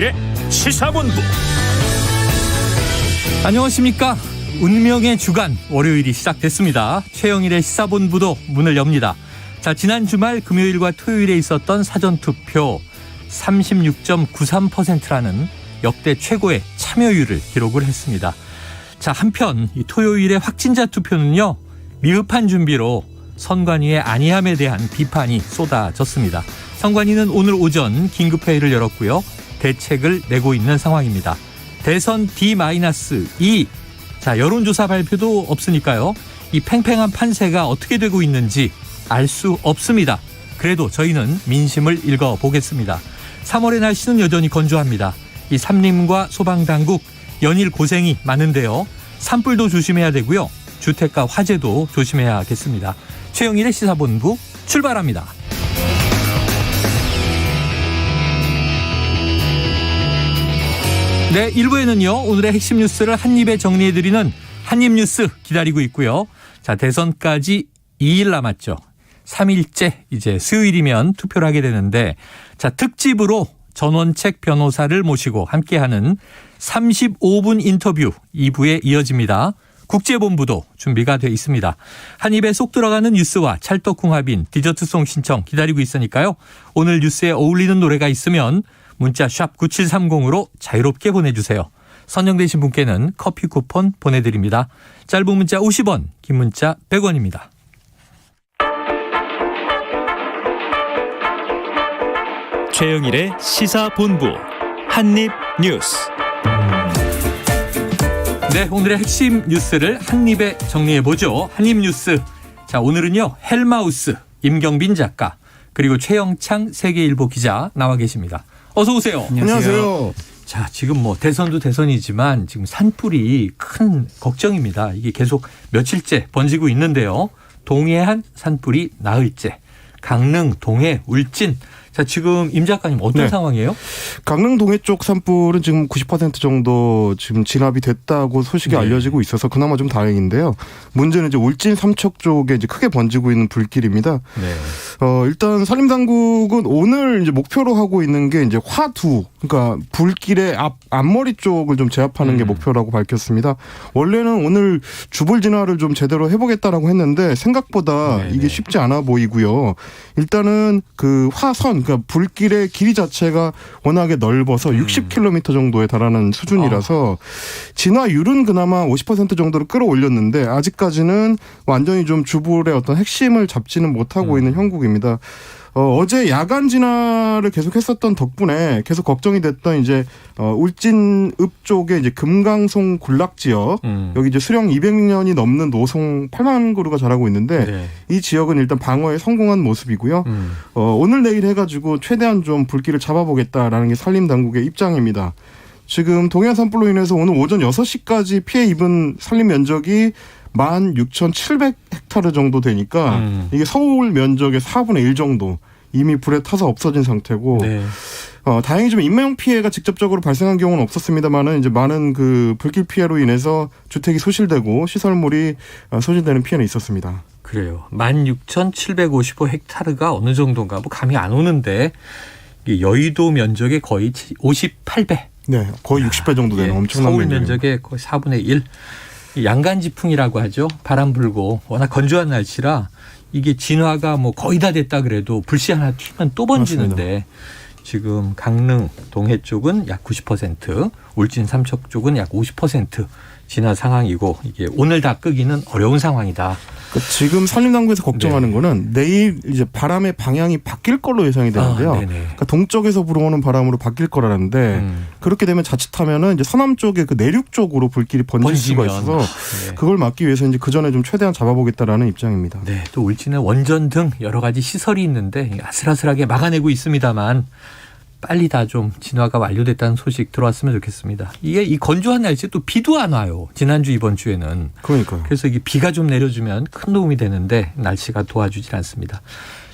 예, 시사본부. 안녕하십니까. 운명의 주간 월요일이 시작됐습니다. 최영일의 시사본부도 문을 엽니다. 자, 지난 주말 금요일과 토요일에 있었던 사전투표 36.93%라는 역대 최고의 참여율을 기록을 했습니다. 자, 한편 이 토요일의 확진자 투표는요, 미흡한 준비로 선관위의 안이함에 대한 비판이 쏟아졌습니다. 선관위는 오늘 오전 긴급회의를 열었고요. 대책을 내고 있는 상황입니다. 대선 D-2. 자, 여론조사 발표도 없으니까요. 이 팽팽한 판세가 어떻게 되고 있는지 알 수 없습니다. 그래도 저희는 민심을 읽어보겠습니다. 3월의 날씨는 여전히 건조합니다. 이 산림과 소방당국 연일 고생이 많은데요. 산불도 조심해야 되고요. 주택가 화재도 조심해야겠습니다. 최영일의 시사본부 출발합니다. 네, 1부에는요. 오늘의 핵심 뉴스를 한입에 정리해드리는 한입뉴스 기다리고 있고요. 자, 대선까지 2일 남았죠. 3일째 이제 수요일이면 투표를 하게 되는데, 자, 특집으로 전원책 변호사를 모시고 함께하는 35분 인터뷰 2부에 이어집니다. 국제본부도 준비가 돼 있습니다. 한 입에 쏙 들어가는 뉴스와 찰떡궁합인 디저트송 신청 기다리고 있으니까요. 오늘 뉴스에 어울리는 노래가 있으면 문자 샵 9730으로 자유롭게 보내주세요. 선정되신 분께는 커피 쿠폰 보내드립니다. 짧은 문자 50원, 긴 문자 100원입니다. 최영일의 시사본부 한입뉴스. 네, 오늘의 핵심 뉴스를 한입에 정리해보죠. 한입뉴스. 자, 오늘은요, 헬마우스 임경빈 작가 그리고 최영창 세계일보 기자 나와 계십니다. 어서 오세요. 안녕하세요. 자, 지금 뭐 대선도 대선이지만 지금 산불이 큰 걱정입니다. 이게 계속 며칠째 번지고 있는데요. 동해안 산불이 나흘째, 강릉, 동해, 울진. 자, 지금 임 작가님 어떤 상황이에요? 강릉 동해 쪽 산불은 지금 90% 정도 지금 진압이 됐다고 소식이 알려지고 있어서 그나마 좀 다행인데요. 문제는 이제 울진 삼척 쪽에 이제 크게 번지고 있는 불길입니다. 네. 일단 산림당국은 오늘 이제 목표로 하고 있는 게 이제 화두, 그러니까 불길의 앞머리 쪽을 좀 제압하는 게 목표라고 밝혔습니다. 원래는 오늘 주불 진화를 좀 제대로 해보겠다라고 했는데 생각보다 이게 쉽지 않아 보이고요. 일단은 그 화선, 그러니까 불길의 길이 자체가 워낙에 넓어서 60km 정도에 달하는 수준이라서 진화율은 그나마 50% 정도로 끌어올렸는데 아직까지는 완전히 좀 주불의 어떤 핵심을 잡지는 못하고 있는 형국입니다. 어제 야간 진화를 계속 했었던 덕분에 계속 걱정이 됐던 이제 울진읍 쪽에 이제 금강송 군락 지역, 여기 이제 수령 200년이 넘는 노송 8만 그루가 자라고 있는데 이 지역은 일단 방어에 성공한 모습이고요. 오늘 내일 해가지고 최대한 좀 불길을 잡아보겠다라는 게 산림당국의 입장입니다. 지금 동해안 산불로 인해서 오늘 오전 6시까지 피해 입은 산림 면적이 16,700헥타르 정도 되니까 이게 서울 면적의 4분의 1 정도 이미 불에 타서 없어진 상태고 다행히 좀 인명 피해가 직접적으로 발생한 경우는 없었습니다만은 이제 많은 그 불길 피해로 인해서 주택이 소실되고 시설물이 소실되는 피해는 있었습니다. 그래요. 16,755헥타르가 어느 정도인가 뭐 감이 안 오는데 여의도 면적의 거의 58배. 네, 거의 60배 정도 되는 엄청난 서울 면적의 거의 4분의 1. 양간지풍이라고 하죠. 바람 불고 워낙 건조한 날씨라 이게 진화가 뭐 거의 다 됐다 그래도 불씨 하나 튀면 또 번지는데 맞습니다. 지금 강릉 동해 쪽은 약 90%, 울진 삼척 쪽은 약 50% 진화 상황이고 이게 오늘 다 끄기는 어려운 상황이다. 그러니까 지금 산림당국에서 걱정하는 거는 내일 이제 바람의 방향이 바뀔 걸로 예상이 되는데요. 그러니까 동쪽에서 불어오는 바람으로 바뀔 거라는데 그렇게 되면 자칫하면은 이제 서남 쪽에 그 내륙 쪽으로 불길이 번질 수가 있어서 그걸 막기 위해서 이제 그 전에 좀 최대한 잡아보겠다라는 입장입니다. 네, 또 울진에 원전 등 여러 가지 시설이 있는데 아슬아슬하게 막아내고 있습니다만 빨리 다 좀 진화가 완료됐다는 소식 들어왔으면 좋겠습니다. 이게 이 건조한 날씨에 또 비도 안 와요. 지난주 이번 주에는. 그러니까요. 그래서 이게 비가 좀 내려주면 큰 도움이 되는데 날씨가 도와주질 않습니다.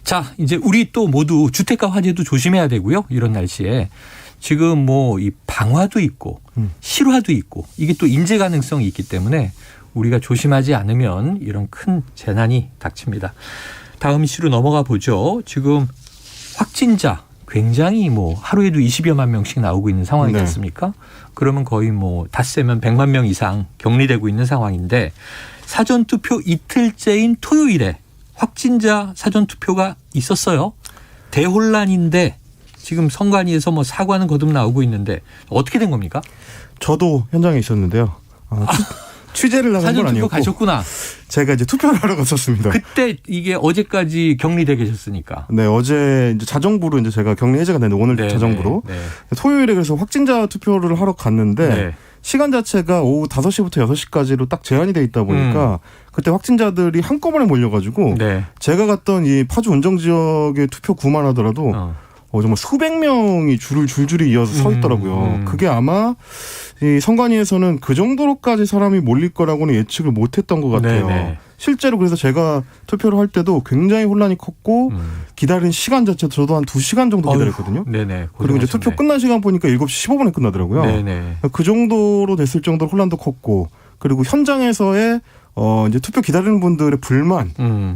자, 이제 우리 또 모두 주택가 화재도 조심해야 되고요. 이런 날씨에. 지금 뭐 이 방화도 있고 실화도 있고 이게 또 인재 가능성이 있기 때문에 우리가 조심하지 않으면 이런 큰 재난이 닥칩니다. 다음 이슈로 넘어가 보죠. 지금 확진자 굉장히 뭐 하루에도 20여만 명씩 나오고 있는 상황이지 네. 않습니까? 그러면 거의 뭐 닷새면 100만 명 이상 격리되고 있는 상황인데 사전투표 이틀째인 토요일에 확진자 사전투표가 있었어요. 대혼란인데 지금 선관위에서 뭐 사과는 거듭 나오고 있는데 어떻게 된 겁니까? 저도 현장에 있었는데요. 취재를 나간 건 사전투표 아니었고 가셨구나. 제가 이제 투표를 하러 갔었습니다. 그때 이게 어제까지 격리돼 계셨으니까. 네, 어제 이제 자정부로 이제 제가 격리 해제가 됐는데 오늘 네, 자정부로 네, 토요일에 그래서 확진자 투표를 하러 갔는데 네. 시간 자체가 오후 5시부터 6시까지로 딱 제한이 돼 있다 보니까 그때 확진자들이 한꺼번에 몰려가지고 네. 제가 갔던 이 파주 운정 지역의 투표구만 하더라도 정말 수백 명이 줄을 줄줄이 이어서 서 있더라고요. 그게 아마 이 선관위에서는 그 정도로까지 사람이 몰릴 거라고는 예측을 못했던 것 같아요. 네네. 실제로 그래서 제가 투표를 할 때도 굉장히 혼란이 컸고 기다린 시간 자체도 저도 한 2시간 정도 기다렸거든요. 네네. 그리고 이제 투표 끝난 시간 보니까 7시 15분에 끝나더라고요. 네네. 그 정도로 됐을 정도로 혼란도 컸고 그리고 현장에서의 이제 투표 기다리는 분들의 불만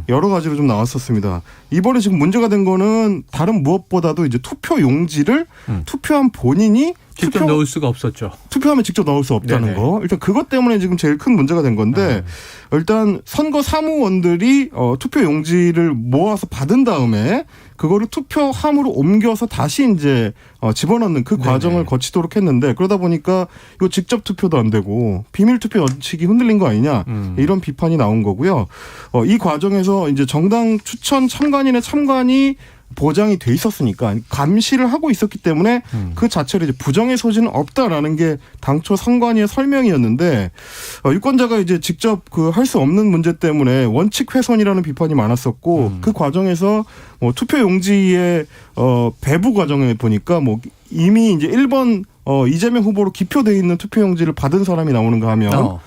여러 가지로 좀 나왔었습니다. 이번에 지금 문제가 된 거는 다른 무엇보다도 이제 투표 용지를 투표한 본인이 직접 넣을 수가 없었죠. 투표하면 직접 넣을 수 없다는 네네. 거. 일단 그것 때문에 지금 제일 큰 문제가 된 건데 일단 선거 사무원들이 투표 용지를 모아서 받은 다음에 그거를 투표함으로 옮겨서 다시 이제 집어넣는 그 과정을 네네. 거치도록 했는데 그러다 보니까 이거 직접 투표도 안 되고 비밀 투표 원칙이 흔들린 거 아니냐 이런 비판이 나온 거고요. 이 과정에서 이제 정당 추천 참관인의 참관이 보장이 돼 있었으니까 감시를 하고 있었기 때문에 그 자체로 이제 부정의 소지는 없다라는 게 당초 선관위의 설명이었는데 유권자가 이제 직접 그 할 수 없는 문제 때문에 원칙 훼손이라는 비판이 많았었고 그 과정에서 뭐 투표 용지의 배부 과정에 보니까 뭐 이미 이제 1번 이재명 후보로 기표돼 있는 투표 용지를 받은 사람이 나오는가 하면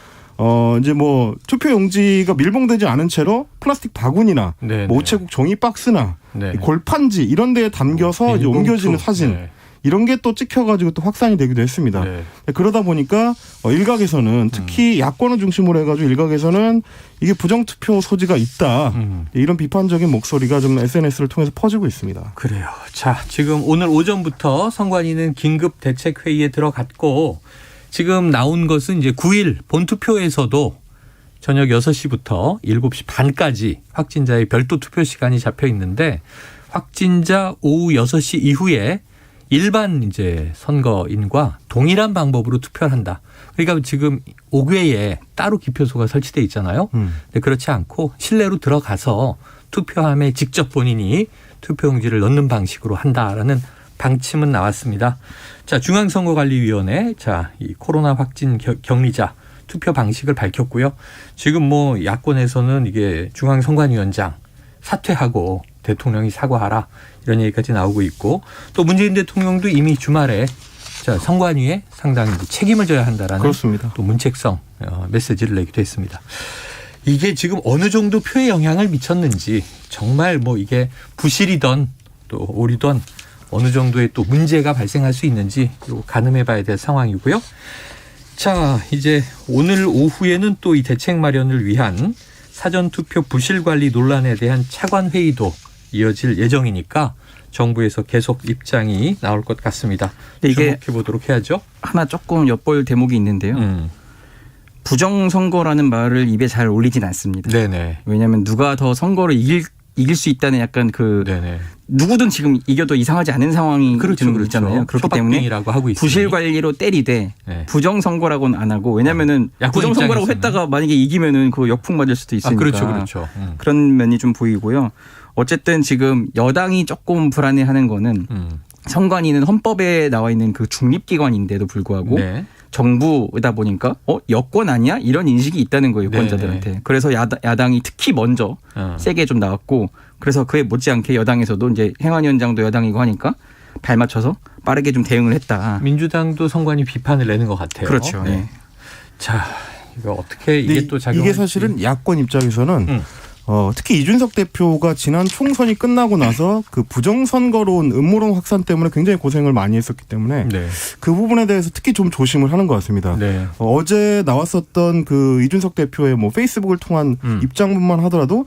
이제 뭐 투표 용지가 밀봉되지 않은 채로 플라스틱 바구니나 뭐 우체국 종이 박스나 골판지 이런 데에 담겨서 이제 옮겨지는 사진 이런 게 또 찍혀가지고 또 확산이 되기도 했습니다. 그러다 보니까 일각에서는 특히 야권을 중심으로 해가지고 일각에서는 이게 부정투표 소지가 있다 이런 비판적인 목소리가 좀 SNS를 통해서 퍼지고 있습니다. 그래요. 자, 지금 오늘 오전부터 선관위는 긴급 대책 회의에 들어갔고 지금 나온 것은 이제 9일 본투표에서도 저녁 6시부터 7시 반까지 확진자의 별도 투표 시간이 잡혀 있는데 확진자 오후 6시 이후에 일반 이제 선거인과 동일한 방법으로 투표를 한다. 그러니까 지금 5괴에 따로 기표소가 설치돼 있잖아요. 근데 그렇지 않고 실내로 들어가서 투표함에 직접 본인이 투표용지를 넣는 방식으로 한다라는 방침은 나왔습니다. 자, 중앙선거관리위원회 이 코로나 확진 격리자 투표 방식을 밝혔고요. 지금 뭐 야권에서는 이게 중앙선관위원장 사퇴하고 대통령이 사과하라 이런 얘기까지 나오고 있고 또 문재인 대통령도 이미 주말에 선관위에 상당히 책임을 져야 한다라는 그렇습니다. 또 문책성 메시지를 내기도 했습니다. 이게 지금 어느 정도 표에 영향을 미쳤는지 정말 뭐 이게 부실이던 또 오리던 어느 정도의 또 문제가 발생할 수 있는지 가늠해 봐야 될 상황이고요. 자, 이제 오늘 오후에는 또 이 대책 마련을 위한 사전투표 부실관리 논란에 대한 차관회의도 이어질 예정이니까 정부에서 계속 입장이 나올 것 같습니다. 이게 주목해보도록 해야죠. 하나 조금 엿볼 대목이 있는데요. 부정선거라는 말을 입에 잘 올리진 않습니다. 네네. 왜냐하면 누가 더 선거를 이길 수 있다는 약간 네네. 누구든 지금 이겨도 이상하지 않은 상황이 그렇죠. 있잖아요. 그렇기 때문에 하고 부실 관리로 때리되 부정선거라고는 안 하고 왜냐하면 부정선거라고 했다가 만약에 이기면은 그 역풍 맞을 수도 있으니까. 그렇죠. 그런 면이 좀 보이고요. 어쨌든 지금 여당이 조금 불안해하는 거는 선관위는 헌법에 나와 있는 그 중립기관인데도 불구하고 정부다 보니까 여권 아니야? 이런 인식이 있다는 거예요. 유권자들한테. 네네. 그래서 야당이 특히 먼저 세게 좀 나왔고 그래서 그에 못지않게 여당에서도 이제 행안위원장도 여당이고 하니까 발맞춰서 빠르게 좀 대응을 했다. 민주당도 선관위 비판을 내는 것 같아요. 그렇죠. 네. 자, 이거 어떻게 이게 또 작용할지. 이게 사실은 야권 입장에서는 특히 이준석 대표가 지난 총선이 끝나고 나서 그 부정선거론 음모론 확산 때문에 굉장히 고생을 많이 했었기 때문에 그 부분에 대해서 특히 좀 조심을 하는 것 같습니다. 어제 나왔었던 그 이준석 대표의 뭐 페이스북을 통한 입장문만 하더라도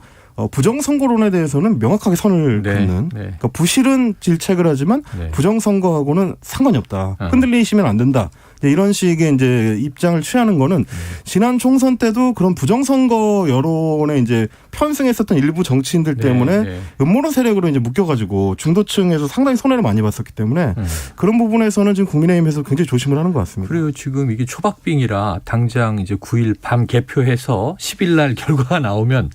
부정선거론에 대해서는 명확하게 선을 네. 긋는 네. 그러니까 부실은 질책을 하지만 네. 부정선거하고는 상관이 없다. 흔들리시면 안 된다. 이런 식의 이제 입장을 취하는 거는 지난 총선 때도 그런 부정선거 여론에 이제 편승했었던 일부 정치인들 때문에 네. 음모론 세력으로 이제 묶여가지고 중도층에서 상당히 손해를 많이 봤었기 때문에 그런 부분에서는 지금 국민의힘에서 굉장히 조심을 하는 것 같습니다. 그리고 지금 이게 초박빙이라 당장 이제 9일 밤 개표해서 10일 날 결과가 나오면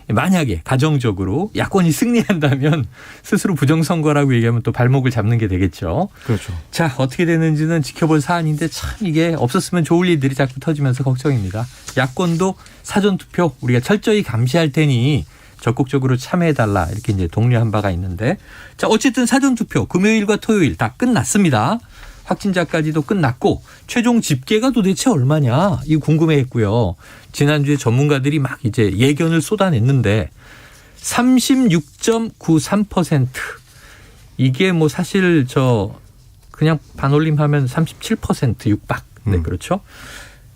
만약에 가정적으로 야권이 승리한다면 스스로 부정선거라고 얘기하면 또 발목을 잡는 게 되겠죠. 그렇죠. 자, 어떻게 되는지는 지켜볼 사안인데 참 이게 없었으면 좋을 일들이 자꾸 터지면서 걱정입니다. 야권도 사전투표 우리가 철저히 감시할 테니 적극적으로 참여해달라 이렇게 이제 독려한 바가 있는데 자, 어쨌든 사전투표 금요일과 토요일 다 끝났습니다. 확진자까지도 끝났고 최종 집계가 도대체 얼마냐 이거 궁금해했고요. 지난주에 전문가들이 막 이제 예견을 쏟아냈는데 36.93% 이게 뭐 사실 저 그냥 반올림하면 37% 육박. 네, 그렇죠.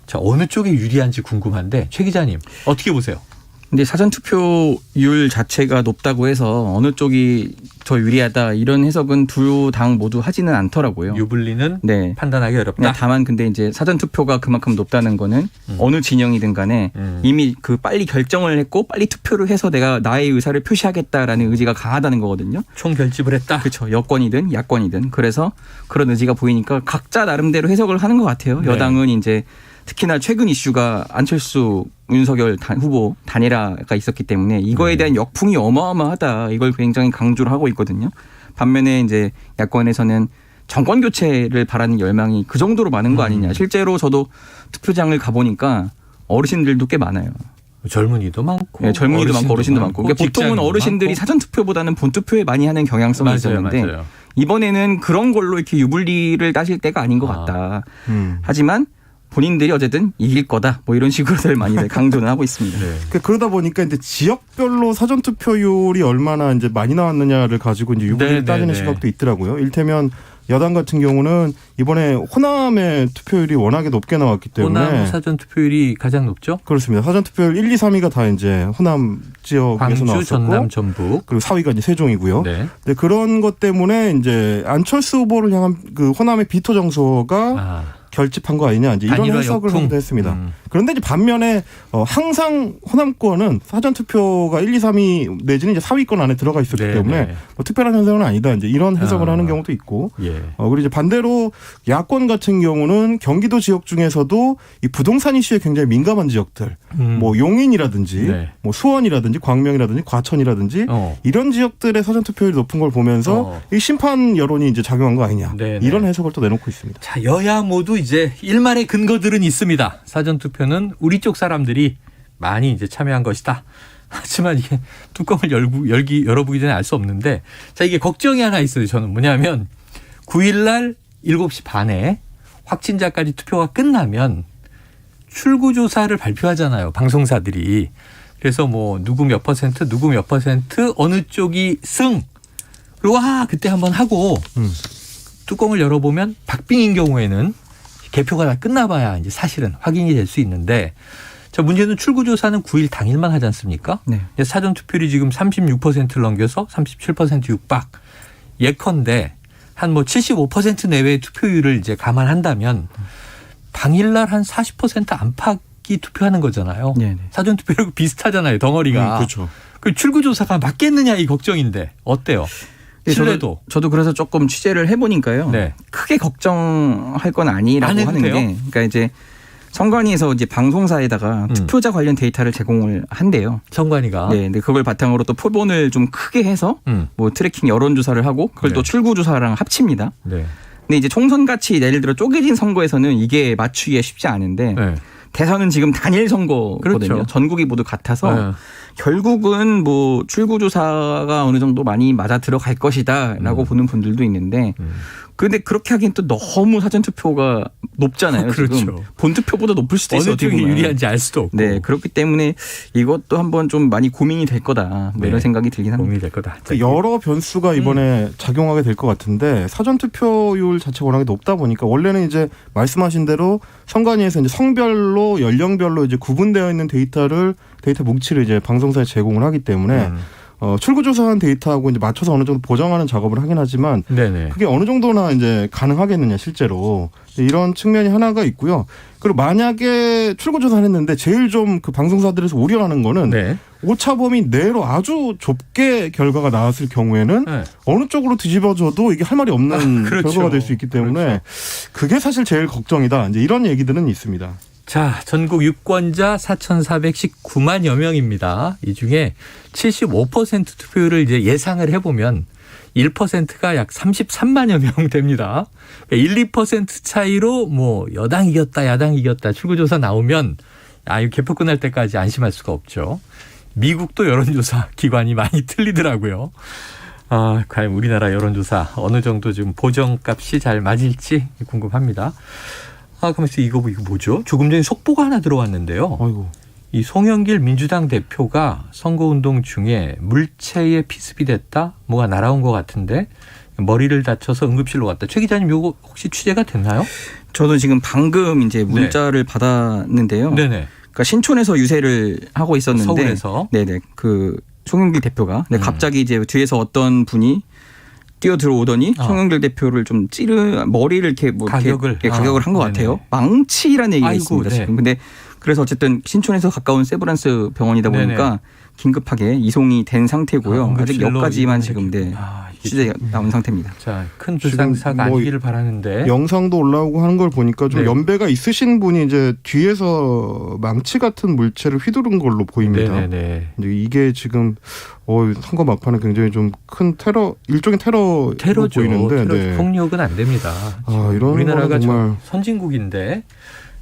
자, 어느 쪽이 유리한지 궁금한데 최 기자님 어떻게 보세요? 근데 사전투표율 자체가 높다고 해서 어느 쪽이 더 유리하다 이런 해석은 두 당 모두 하지는 않더라고요. 유불리는 네. 판단하기 어렵다. 네, 다만 근데 이제 사전투표가 그만큼 높다는 거는 어느 진영이든 간에 이미 그 빨리 결정을 했고 빨리 투표를 해서 내가 나의 의사를 표시하겠다라는 의지가 강하다는 거거든요. 총결집을 했다. 그렇죠. 여권이든 야권이든. 그래서 그런 의지가 보이니까 각자 나름대로 해석을 하는 것 같아요. 네. 여당은 이제 특히나 최근 이슈가 안철수 윤석열 후보 단일화가 있었기 때문에 이거에 대한 역풍이 어마어마하다. 이걸 굉장히 강조를 하고 있거든요. 반면에 이제 야권에서는 정권 교체를 바라는 열망이 그 정도로 많은 거 아니냐. 실제로 저도 투표장을 가보니까 어르신들도 꽤 많아요. 젊은이도 많고, 네, 젊은이도 많고 어르신도 많고. 그러니까 보통은 어르신들이 사전투표보다는 본투표에 많이 하는 경향성이 있었는데 맞아요. 이번에는 그런 걸로 이렇게 유불리를 따질 때가 아닌 것 같다. 하지만 본인들이 어쨌든 이길 거다. 뭐 이런 식으로들 많이 강조는 하고 있습니다. 네. 그러다 보니까 이제 지역별로 사전 투표율이 얼마나 이제 많이 나왔느냐를 가지고 이제 유불리를 따지는 시각도 있더라고요. 일테면 여당 같은 경우는 이번에 호남의 투표율이 워낙에 높게 나왔기 때문에 호남 사전 투표율이 가장 높죠? 그렇습니다. 사전 투표율 1, 2, 3위가 다 이제 호남 지역에서 광주, 나왔었고 전남, 전북. 그리고 4위가 이제 세종이고요. 네. 근데 그런 것 때문에 이제 안철수 후보를 향한 그 호남의 비토 정서가 결집한 거 아니냐 이제 이런 해석을 하기도 했습니다. 그런데 이제 반면에 항상 호남권은 사전 투표가 1, 2, 3위 내지는 이제 4위권 안에 들어가 있었기 때문에 뭐 특별한 현상은 아니다. 이제 이런 해석을 하는 경우도 있고. 그리고 이제 반대로 야권 같은 경우는 경기도 지역 중에서도 이 부동산 이슈에 굉장히 민감한 지역들, 뭐 용인이라든지, 뭐 수원이라든지, 광명이라든지, 과천이라든지 이런 지역들의 사전 투표율이 높은 걸 보면서 이 심판 여론이 이제 작용한 거 아니냐. 이런 해석을 또 내놓고 있습니다. 자, 여야 모두 이제 일말의 근거들은 있습니다. 사전투표는 우리 쪽 사람들이 많이 이제 참여한 것이다. 하지만 이게 뚜껑을 열어보기 전에 알 수 없는데 자, 이게 걱정이 하나 있어요. 저는 뭐냐면 9일 날 7시 반에 확진자까지 투표가 끝나면 출구조사를 발표하잖아요. 방송사들이. 그래서 뭐 누구 몇 퍼센트, 누구 몇 퍼센트, 어느 쪽이 승. 그리고 그때 한번 하고 뚜껑을 열어보면 박빙인 경우에는 개표가 다 끝나봐야 이제 사실은 확인이 될 수 있는데 자, 문제는 출구조사는 9일 당일만 하지 않습니까? 네. 사전투표율이 지금 36%를 넘겨서 37% 육박. 예컨대 한 뭐 75% 내외의 투표율을 이제 감안한다면 당일날 한 40% 안팎이 투표하는 거잖아요. 네네. 사전투표율하고 비슷하잖아요. 덩어리가. 그렇죠. 그 출구조사가 맞겠느냐 이 걱정인데 어때요? 신뢰도. 저도 그래서 조금 취재를 해보니까요. 네. 크게 걱정할 건 아니라고 안 해도 하는 돼요? 게, 그러니까 이제 선관위에서 이제 방송사에다가 투표자 관련 데이터를 제공을 한대요. 선관위가. 네, 근데 그걸 바탕으로 또 표본을 좀 크게 해서 뭐 트래킹 여론조사를 하고 그걸 또 출구조사랑 합칩니다. 네. 근데 이제 총선 같이 예를 들어 쪼개진 선거에서는 이게 맞추기가 쉽지 않은데 대선은 지금 단일 선거거든요. 그렇죠. 전국이 모두 같아서 결국은 뭐 출구조사가 어느 정도 많이 맞아 들어갈 것이다라고 보는 분들도 있는데 그런데 그렇게 하기엔 또 너무 사전투표가 높잖아요. 그렇죠. 지금 본투표보다 높을 수도 있어요. 어느 쪽이 유리한지 알 수도 없고. 네, 그렇기 때문에 이것도 한번 좀 많이 고민이 될 거다. 뭐 이런 생각이 들긴 합니다. 고민이 될 거다. 여러 변수가 이번에 작용하게 될 것 같은데 사전 투표율 자체가 워낙에 높다 보니까 원래는 이제 말씀하신 대로 선관위에서 이제 성별로 연령별로 이제 구분되어 있는 데이터 뭉치를 이제 방송사에 제공을 하기 때문에 출구조사한 데이터하고 이제 맞춰서 어느 정도 보정하는 작업을 하긴 하지만 네네. 그게 어느 정도나 이제 가능하겠느냐 실제로 이런 측면이 하나가 있고요. 그리고 만약에 출구조사를 했는데 제일 좀 그 방송사들에서 우려하는 거는 네. 오차 범위 내로 아주 좁게 결과가 나왔을 경우에는 네. 어느 쪽으로 뒤집어져도 이게 할 말이 없는 그렇죠. 결과가 될 수 있기 때문에 그렇죠. 그게 사실 제일 걱정이다. 이제 이런 얘기들은 있습니다. 자, 전국 유권자 4,419만여 명입니다. 이 중에 75% 투표율을 이제 예상을 해보면 1%가 약 33만여 명 됩니다. 1~2% 차이로 뭐 여당 이겼다, 야당 이겼다 출구조사 나오면 이 개표 끝날 때까지 안심할 수가 없죠. 미국도 여론조사 기관이 많이 틀리더라고요. 과연 우리나라 여론조사 어느 정도 지금 보정값이 잘 맞을지 궁금합니다. 가만있어 이거 뭐죠? 조금 전에 속보가 하나 들어왔는데요. 아이고. 이 송영길 민주당 대표가 선거운동 중에 물체에 피습이 됐다? 뭐가 날아온 것 같은데 머리를 다쳐서 응급실로 갔다. 최 기자님 이거 혹시 취재가 됐나요? 저도 지금 방금 이제 문자를 받았는데요. 네네. 그러니까 신촌에서 유세를 하고 있었는데 서울에서. 네네. 그 송영길 대표가 갑자기 이제 뒤에서 어떤 분이 뛰어 들어오더니 송영길 대표를 좀 머리를 이렇게 가격을 한 것 같아요. 망치라는 얘기가 있습니다. 네. 지금. 근데 그래서 어쨌든 신촌에서 가까운 세브란스 병원이다 보니까 네네. 긴급하게 이송이 된 상태고요. 아직 여기까지만 지금 취재 나온 상태입니다. 자, 큰 불상사가 아니기를 바라는데 영상도 올라오고 하는 걸 보니까 좀 연배가 있으신 분이 이제 뒤에서 망치 같은 물체를 휘두른 걸로 보입니다. 네네네. 이게 지금 선거 막판에 굉장히 좀 큰 일종의 테러로 보이는데 테러 폭력은 안 됩니다. 이런 우리나라가 정말 선진국인데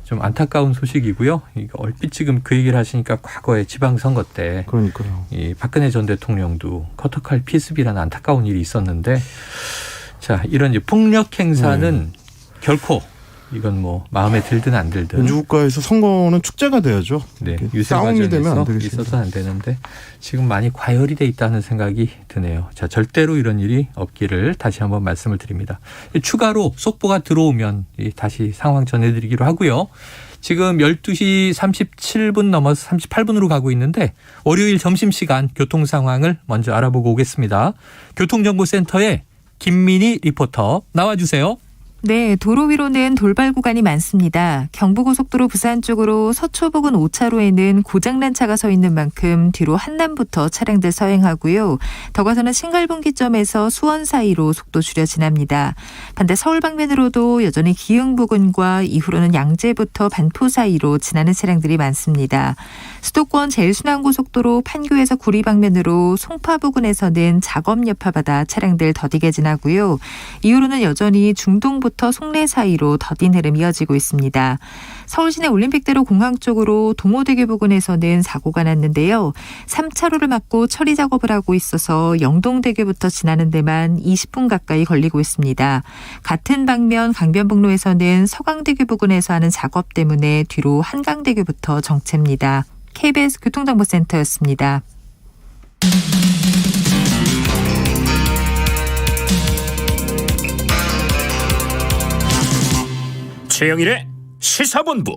좀 안타까운 소식이고요. 얼핏 지금 그 얘기를 하시니까 과거에 지방선거 때 그러니까요. 이 박근혜 전 대통령도 커터칼 피습이라는 안타까운 일이 있었는데 자 이런 이제 폭력 행사는 결코 이건 뭐 마음에 들든 안 들든 민주국가에서 선거는 축제가 돼야죠. 네, 싸움이 되면 안 되겠어요. 있어서 안 되는데 지금 많이 과열이 돼 있다는 생각이 드네요. 자 절대로 이런 일이 없기를 다시 한번 말씀을 드립니다. 추가로 속보가 들어오면 다시 상황 전해드리기로 하고요. 지금 12시 37분 넘어서 38분으로 가고 있는데 월요일 점심시간 교통 상황을 먼저 알아보고 오겠습니다. 교통정보센터에 김민희 리포터 나와주세요. 네, 도로 위로는 돌발 구간이 많습니다. 경부고속도로 부산 쪽으로 서초 부근 5차로에는 고장난 차가 서 있는 만큼 뒤로 한남부터 차량들 서행하고요. 더 가서는 신갈분기점에서 수원 사이로 속도 줄여 지납니다. 반대 서울 방면으로도 여전히 기흥 부근과 이후로는 양재부터 반포 사이로 지나는 차량들이 많습니다. 수도권 제일순환고속도로 판교에서 구리 방면으로 송파 부근에서는 작업 여파받아 차량들 더디게 지나고요. 이후로는 여전히 중동부터 송내 사이로 더딘 흐름 이어지고 있습니다. 서울시내 올림픽대로 공항 쪽으로 동호대교 부근에서는 사고가 났는데요. 3차로를 막고 처리 작업을 하고 있어서 영동대교부터 지나는 데만 20분 가까이 걸리고 있습니다. 같은 방면 강변북로에서는 서강대교 부근에서 하는 작업 때문에 뒤로 한강대교부터 정체입니다. KBS 교통정보센터였습니다. 최영일의 시사본부.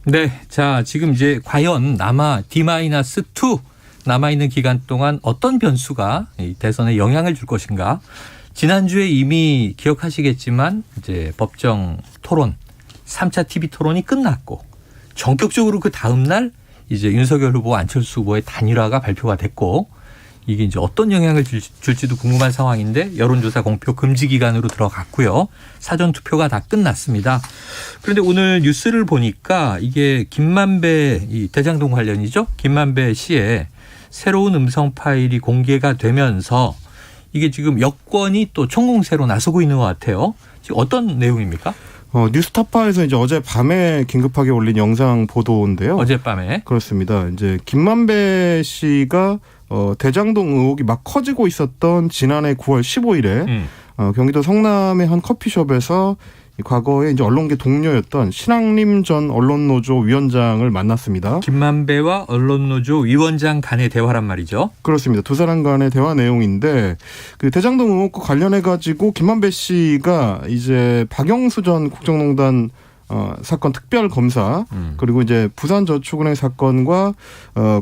네, 자 지금 이제 과연 남아 D-2 남아있는 기간 동안 어떤 변수가 이 대선에 영향을 줄 것인가. 지난주에 이미 기억하시겠지만 이제 법정 토론 3차 TV 토론이 끝났고 전격적으로 그 다음 날 이제 윤석열 후보 안철수 후보의 단일화가 발표가 됐고 이게 이제 어떤 영향을 줄지도 궁금한 상황인데 여론조사 공표 금지 기간으로 들어갔고요. 사전 투표가 다 끝났습니다. 그런데 오늘 뉴스를 보니까 이게 김만배 이 대장동 관련이죠. 김만배 씨의 새로운 음성 파일이 공개가 되면서 이게 지금 여권이 또 총공세로 나서고 있는 것 같아요. 지금 어떤 내용입니까? 뉴스타파에서 이제 어제 밤에 긴급하게 올린 영상 보도인데요. 어젯밤에. 그렇습니다. 이제 김만배 씨가 대장동 의혹이 막 커지고 있었던 지난해 9월 15일에 경기도 성남의 한 커피숍에서 과거에 이제 언론계 동료였던 신학림 전 언론노조 위원장을 만났습니다. 김만배와 언론노조 위원장 간의 대화란 말이죠. 그렇습니다. 두 사람 간의 대화 내용인데 그 대장동 의혹과 관련해 가지고 김만배 씨가 이제 박영수 전 국정농단 사건 특별검사 그리고 이제 부산저축은행 사건과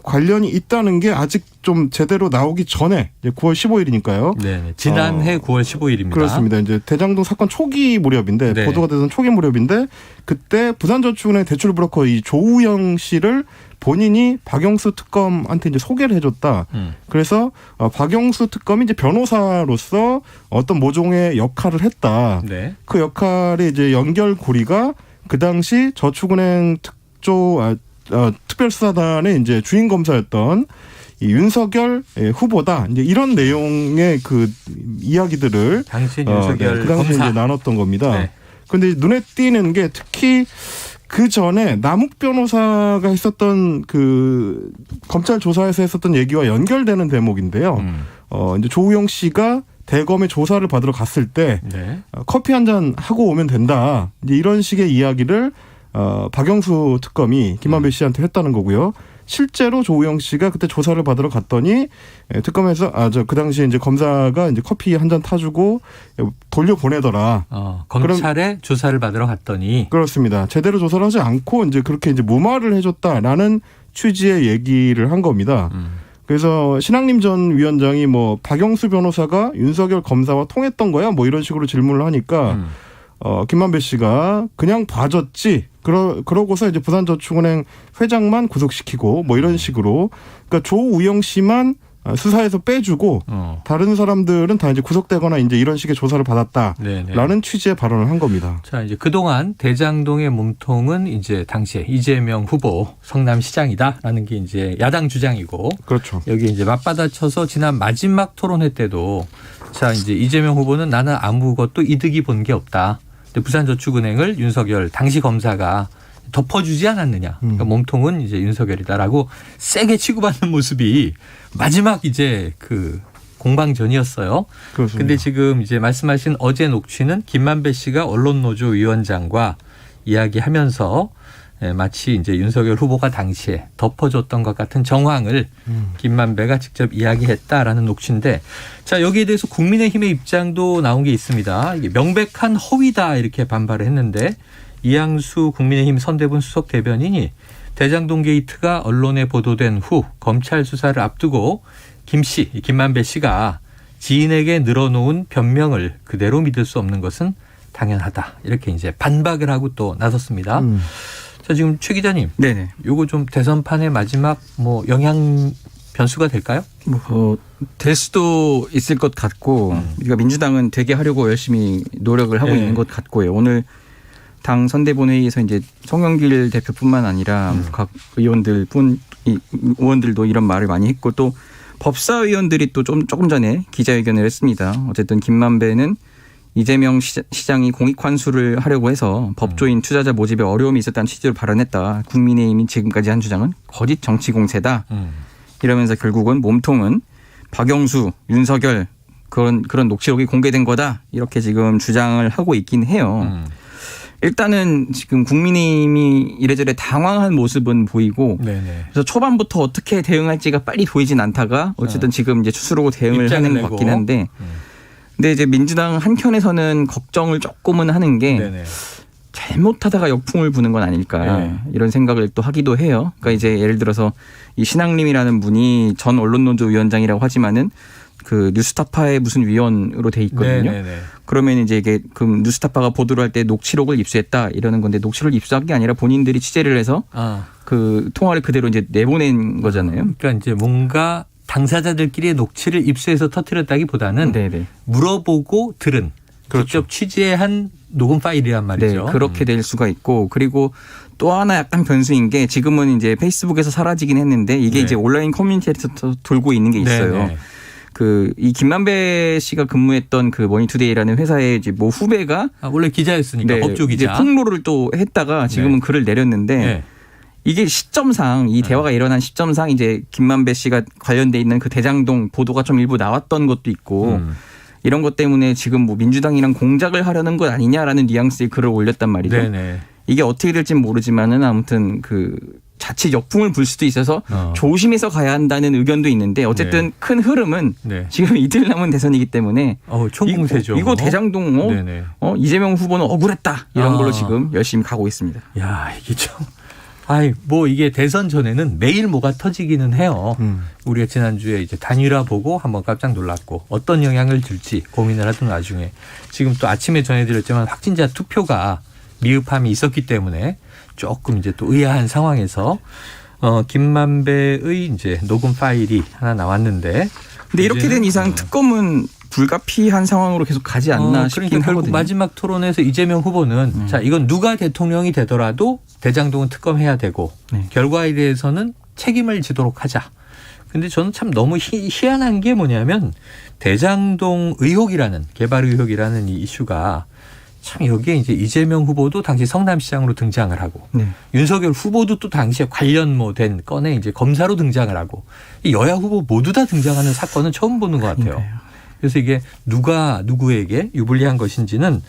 관련이 있다는 게 아직 좀 제대로 나오기 전에 이제 9월 15일이니까요. 네, 지난해 9월 15일입니다. 그렇습니다. 이제 대장동 사건 초기 무렵인데 네. 보도가 되던 초기 무렵인데 그때 부산저축은행 대출 브로커 이 조우영 씨를 본인이 박영수 특검한테 이제 소개를 해줬다. 그래서 박영수 특검이 이제 변호사로서 어떤 모종의 역할을 했다. 네. 그 역할의 이제 연결고리가 그 당시 저축은행 특별수사단의 이제 주인 검사였던 이 윤석열 후보다. 이제 이런 내용의 그 이야기들을 당시 윤석열 그 당시에 검사. 이제 나눴던 겁니다. 네. 근데 눈에 띄는 게 특히 그 전에 남욱 변호사가 했었던 그 검찰 조사에서 했었던 얘기와 연결되는 대목인데요. 이제 조우영 씨가 대검의 조사를 받으러 갔을 때 네. 커피 한 잔 하고 오면 된다. 이제 이런 식의 이야기를 박영수 특검이 김만배 씨한테 했다는 거고요. 실제로 조우영 씨가 그때 조사를 받으러 갔더니 특검에서 그 당시에 이제 검사가 이제 커피 한 잔 타주고 돌려 보내더라. 검찰에 조사를 받으러 갔더니 그렇습니다. 제대로 조사를 하지 않고 이제 그렇게 이제 무마를 해줬다라는 취지의 얘기를 한 겁니다. 그래서 신학림 전 위원장이 뭐 박영수 변호사가 윤석열 검사와 통했던 거야? 뭐 이런 식으로 질문을 하니까 김만배 씨가 그냥 봐줬지. 그러고서 이제 부산저축은행 회장만 구속시키고 뭐 이런 식으로 그러니까 조우영 씨만 수사에서 빼주고 다른 사람들은 다 이제 구속되거나 이제 이런 식의 조사를 받았다라는 취지의 발언을 한 겁니다. 자, 이제 그동안 대장동의 몸통은 이제 당시에 이재명 후보 성남시장이다라는 게 이제 야당 주장이고 그렇죠. 여기 이제 맞받아쳐서 지난 마지막 토론회 때도 자, 이제 이재명 후보는 나는 아무것도 이득이 본 게 없다. 부산저축은행을 윤석열 당시 검사가 덮어주지 않았느냐. 그러니까 몸통은 이제 윤석열이다라고 세게 치고받는 모습이 마지막 이제 그 공방전이었어요. 그런데 지금 이제 말씀하신 어제 녹취는 김만배 씨가 언론노조 위원장과 이야기하면서 마치 이제 윤석열 후보가 당시에 덮어줬던 것 같은 정황을 김만배가 직접 이야기했다라는 녹취인데 자, 여기에 대해서 국민의힘의 입장도 나온 게 있습니다. 이게 명백한 허위다 이렇게 반발을 했는데 이양수 국민의힘 선대본 수석 대변인이 대장동 게이트가 언론에 보도된 후 검찰 수사를 앞두고 김만배 씨가 지인에게 늘어놓은 변명을 그대로 믿을 수 없는 것은 당연하다. 이렇게 이제 반박을 하고 또 나섰습니다. 자, 지금 최 기자님. 네네. 요거 좀 대선판의 마지막 뭐 영향 변수가 될까요? 될 수도 있을 것 같고, 그러니까 민주당은 되게 하려고 열심히 노력을 하고 있는 것 같고요. 오늘 당 선대본회의에서 이제 송영길 대표뿐만 아니라 각 의원들도 이런 말을 많이 했고 또 법사위원들이 또 조금 전에 기자회견을 했습니다. 어쨌든 김만배는 이재명 시장이 공익환수를 하려고 해서 법조인 투자자 모집에 어려움이 있었다는 취지로 발언했다. 국민의힘이 지금까지 한 주장은 거짓 정치 공세다. 이러면서 결국은 몸통은 박영수, 윤석열 그런 녹취록이 공개된 거다. 이렇게 지금 주장을 하고 있긴 해요. 일단은 지금 국민의힘이 이래저래 당황한 모습은 보이고 그래서 초반부터 어떻게 대응할지가 빨리 보이진 않다가 어쨌든 지금 이제 스스로 대응을 하는 것 같긴 한데 근데 이제 민주당 한켠에서는 걱정을 조금은 하는 게 잘못하다가 역풍을 부는 건 아닐까 이런 생각을 또 하기도 해요. 그러니까 이제 예를 들어서 이 신학림이라는 분이 전 언론노조 위원장이라고 하지만은 그 뉴스타파의 무슨 위원으로 돼 있거든요. 그러면 이제 이게 그 뉴스타파가 보도를 할 때 녹취록을 입수했다 이러는 건데 녹취록을 입수한 게 아니라 본인들이 취재를 해서 그 통화를 그대로 이제 내보낸 거잖아요. 그러니까 이제 뭔가 당사자들끼리의 녹취를 입수해서 터뜨렸다기보다는 물어보고 들은 직접 취재한 녹음 파일이란 말이죠. 네, 그렇게 될 수가 있고 그리고 또 하나 약간 변수인 게 지금은 이제 페이스북에서 사라지긴 했는데 이게 이제 온라인 커뮤니티에서 돌고 있는 게 있어요. 그 이 김만배 씨가 근무했던 그 머니투데이라는 회사의 이제 뭐 후배가 원래 기자였으니까 법조 기자 이제 폭로를 또 했다가 지금은 글을 내렸는데 이게 시점상 이 대화가 일어난 시점상 이제 김만배 씨가 관련돼 있는 그 대장동 보도가 좀 일부 나왔던 것도 있고 이런 것 때문에 지금 뭐 민주당이랑 공작을 하려는 것 아니냐라는 뉘앙스의 글을 올렸단 말이죠. 네네. 이게 어떻게 될지는 모르지만은 아무튼 그 자칫 역풍을 불 수도 있어서 조심해서 가야 한다는 의견도 있는데 어쨌든 네. 큰 흐름은 네. 지금 이틀 남은 대선이기 때문에 총공세죠. 이거 대장동 네네. 이재명 후보는 억울했다 이런 걸로 지금 열심히 가고 있습니다. 야, 이게 참. 아이, 뭐 이게 대선 전에는 매일 뭐가 터지기는 해요. 우리가 지난주에 이제 단일화 보고 한번 깜짝 놀랐고 어떤 영향을 줄지 고민을 하던 와중에 지금 또 아침에 전해드렸지만 확진자 투표가 미흡함이 있었기 때문에 조금 이제 또 의아한 상황에서 김만배의 이제 녹음 파일이 하나 나왔는데 근데 이렇게 된 이상 특검은 불가피한 상황으로 계속 가지 않나 싶긴 그러니까 결국 하거든요. 마지막 토론에서 이재명 후보는 자 이건 누가 대통령이 되더라도 대장동은 특검해야 되고 네. 결과에 대해서는 책임을 지도록 하자. 근데 저는 참 너무 희한한 게 뭐냐면 대장동 의혹이라는 개발 의혹이라는 이 이슈가 참 여기에 이제 이재명 후보도 당시 성남시장으로 등장을 하고 네. 윤석열 후보도 또 당시에 관련 뭐 된 건에 이제 검사로 등장을 하고 이 여야 후보 모두 다 등장하는 사건은 처음 보는 것 같아요. 그러니까요. 그래서 이게 누가 누구에게 유불리한 것인지는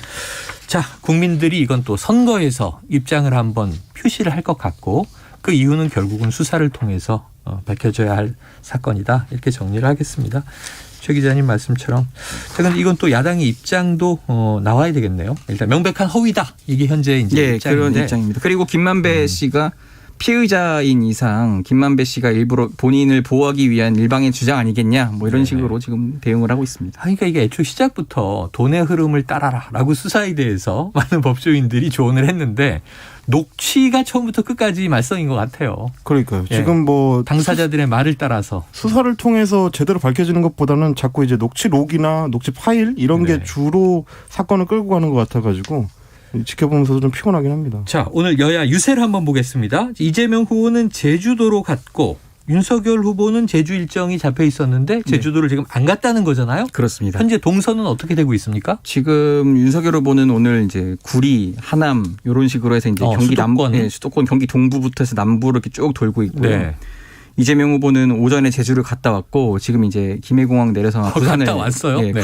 자 국민들이 이건 또 선거에서 입장을 한번 표시를 할 것 같고 그 이유는 결국은 수사를 통해서 밝혀져야 할 사건이다 이렇게 정리를 하겠습니다. 최 기자님 말씀처럼 자 그런데 이건 또 야당의 입장도 나와야 되겠네요. 일단 명백한 허위다 이게 현재 이제 네, 입장인데 그런 입장입니다. 그리고 김만배 씨가 피의자인 이상 김만배 씨가 일부러 본인을 보호하기 위한 일방의 주장 아니겠냐 뭐 이런 네네. 식으로 지금 대응을 하고 있습니다. 그러니까 이게 애초 시작부터 돈의 흐름을 따라라라고 수사에 대해서 많은 법조인들이 조언을 했는데 녹취가 처음부터 끝까지 말썽인 것 같아요. 그러니까요. 예. 지금 뭐 당사자들의 말을 따라서 수사를 통해서 제대로 밝혀지는 것보다는 자꾸 이제 녹취록이나 녹취 파일 이런 네. 게 주로 사건을 끌고 가는 것 같아가지고 지켜보면서도 좀 피곤하긴 합니다. 자 오늘 여야 유세를 한번 보겠습니다. 이재명 후보는 제주도로 갔고 윤석열 후보는 제주 일정이 잡혀 있었는데 제주도를 지금 안 갔다는 거잖아요. 그렇습니다. 현재 동선은 어떻게 되고 있습니까? 지금 윤석열 후보는 오늘 이제 구리, 하남 이런 식으로 해서 이제 경기 수도권. 네, 수도권 경기 동부부터 해서 남부로 이렇게 쭉 돌고 있고요. 네. 이재명 후보는 오전에 제주를 갔다 왔고 지금 이제 김해공항 내려서 부산을 갔다 왔어요? 네, 네.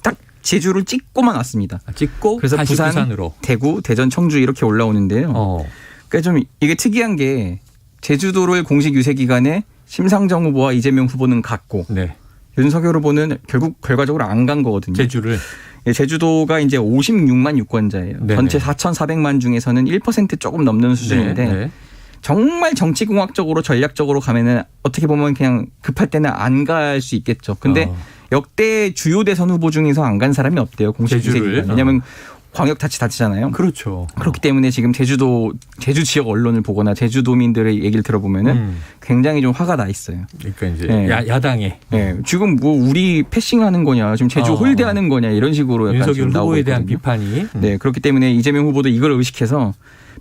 딱 제주를 찍고만 왔습니다. 찍고 그래서 다시 부산, 부산으로. 대구, 대전, 청주 이렇게 올라오는데요. 그러니까 좀 이게 특이한 게 제주도를 공식 유세 기간에 심상정 후보와 이재명 후보는 갔고 네. 윤석열 후보는 결국 결과적으로 안 간 거거든요. 제주를. 예, 제주도가 이제 56만 유권자예요. 네네. 전체 4,400만 중에서는 1% 조금 넘는 수준인데 네. 정말 정치공학적으로 전략적으로 가면은 어떻게 보면 그냥 급할 때는 안 갈 수 있겠죠. 근데 역대 주요 대선 후보 중에서 안 간 사람이 없대요. 공식 제주를. 유세 기간. 왜냐하면 광역자치단체잖아요. 그렇죠. 그렇기 때문에 지금 제주 지역 언론을 보거나 제주도민들의 얘기를 들어보면은 굉장히 좀 화가 나 있어요. 그러니까 이제 네. 야당에 네. 지금 뭐 우리 패싱하는 거냐, 지금 제주 홀대하는 거냐 이런 식으로 약간 윤석열 지금 나오고 후보에 대한 있거든요. 비판이. 네, 그렇기 때문에 이재명 후보도 이걸 의식해서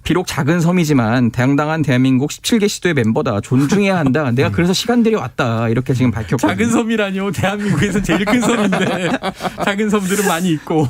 비록 작은 섬이지만 당당한 대한민국 17개 시도의 멤버다. 존중해야 한다. 내가 그래서 시간 들여왔다. 이렇게 지금 밝혔거든요. 작은 섬이라뇨. 대한민국에서 제일 큰 섬인데 작은 섬들은 많이 있고.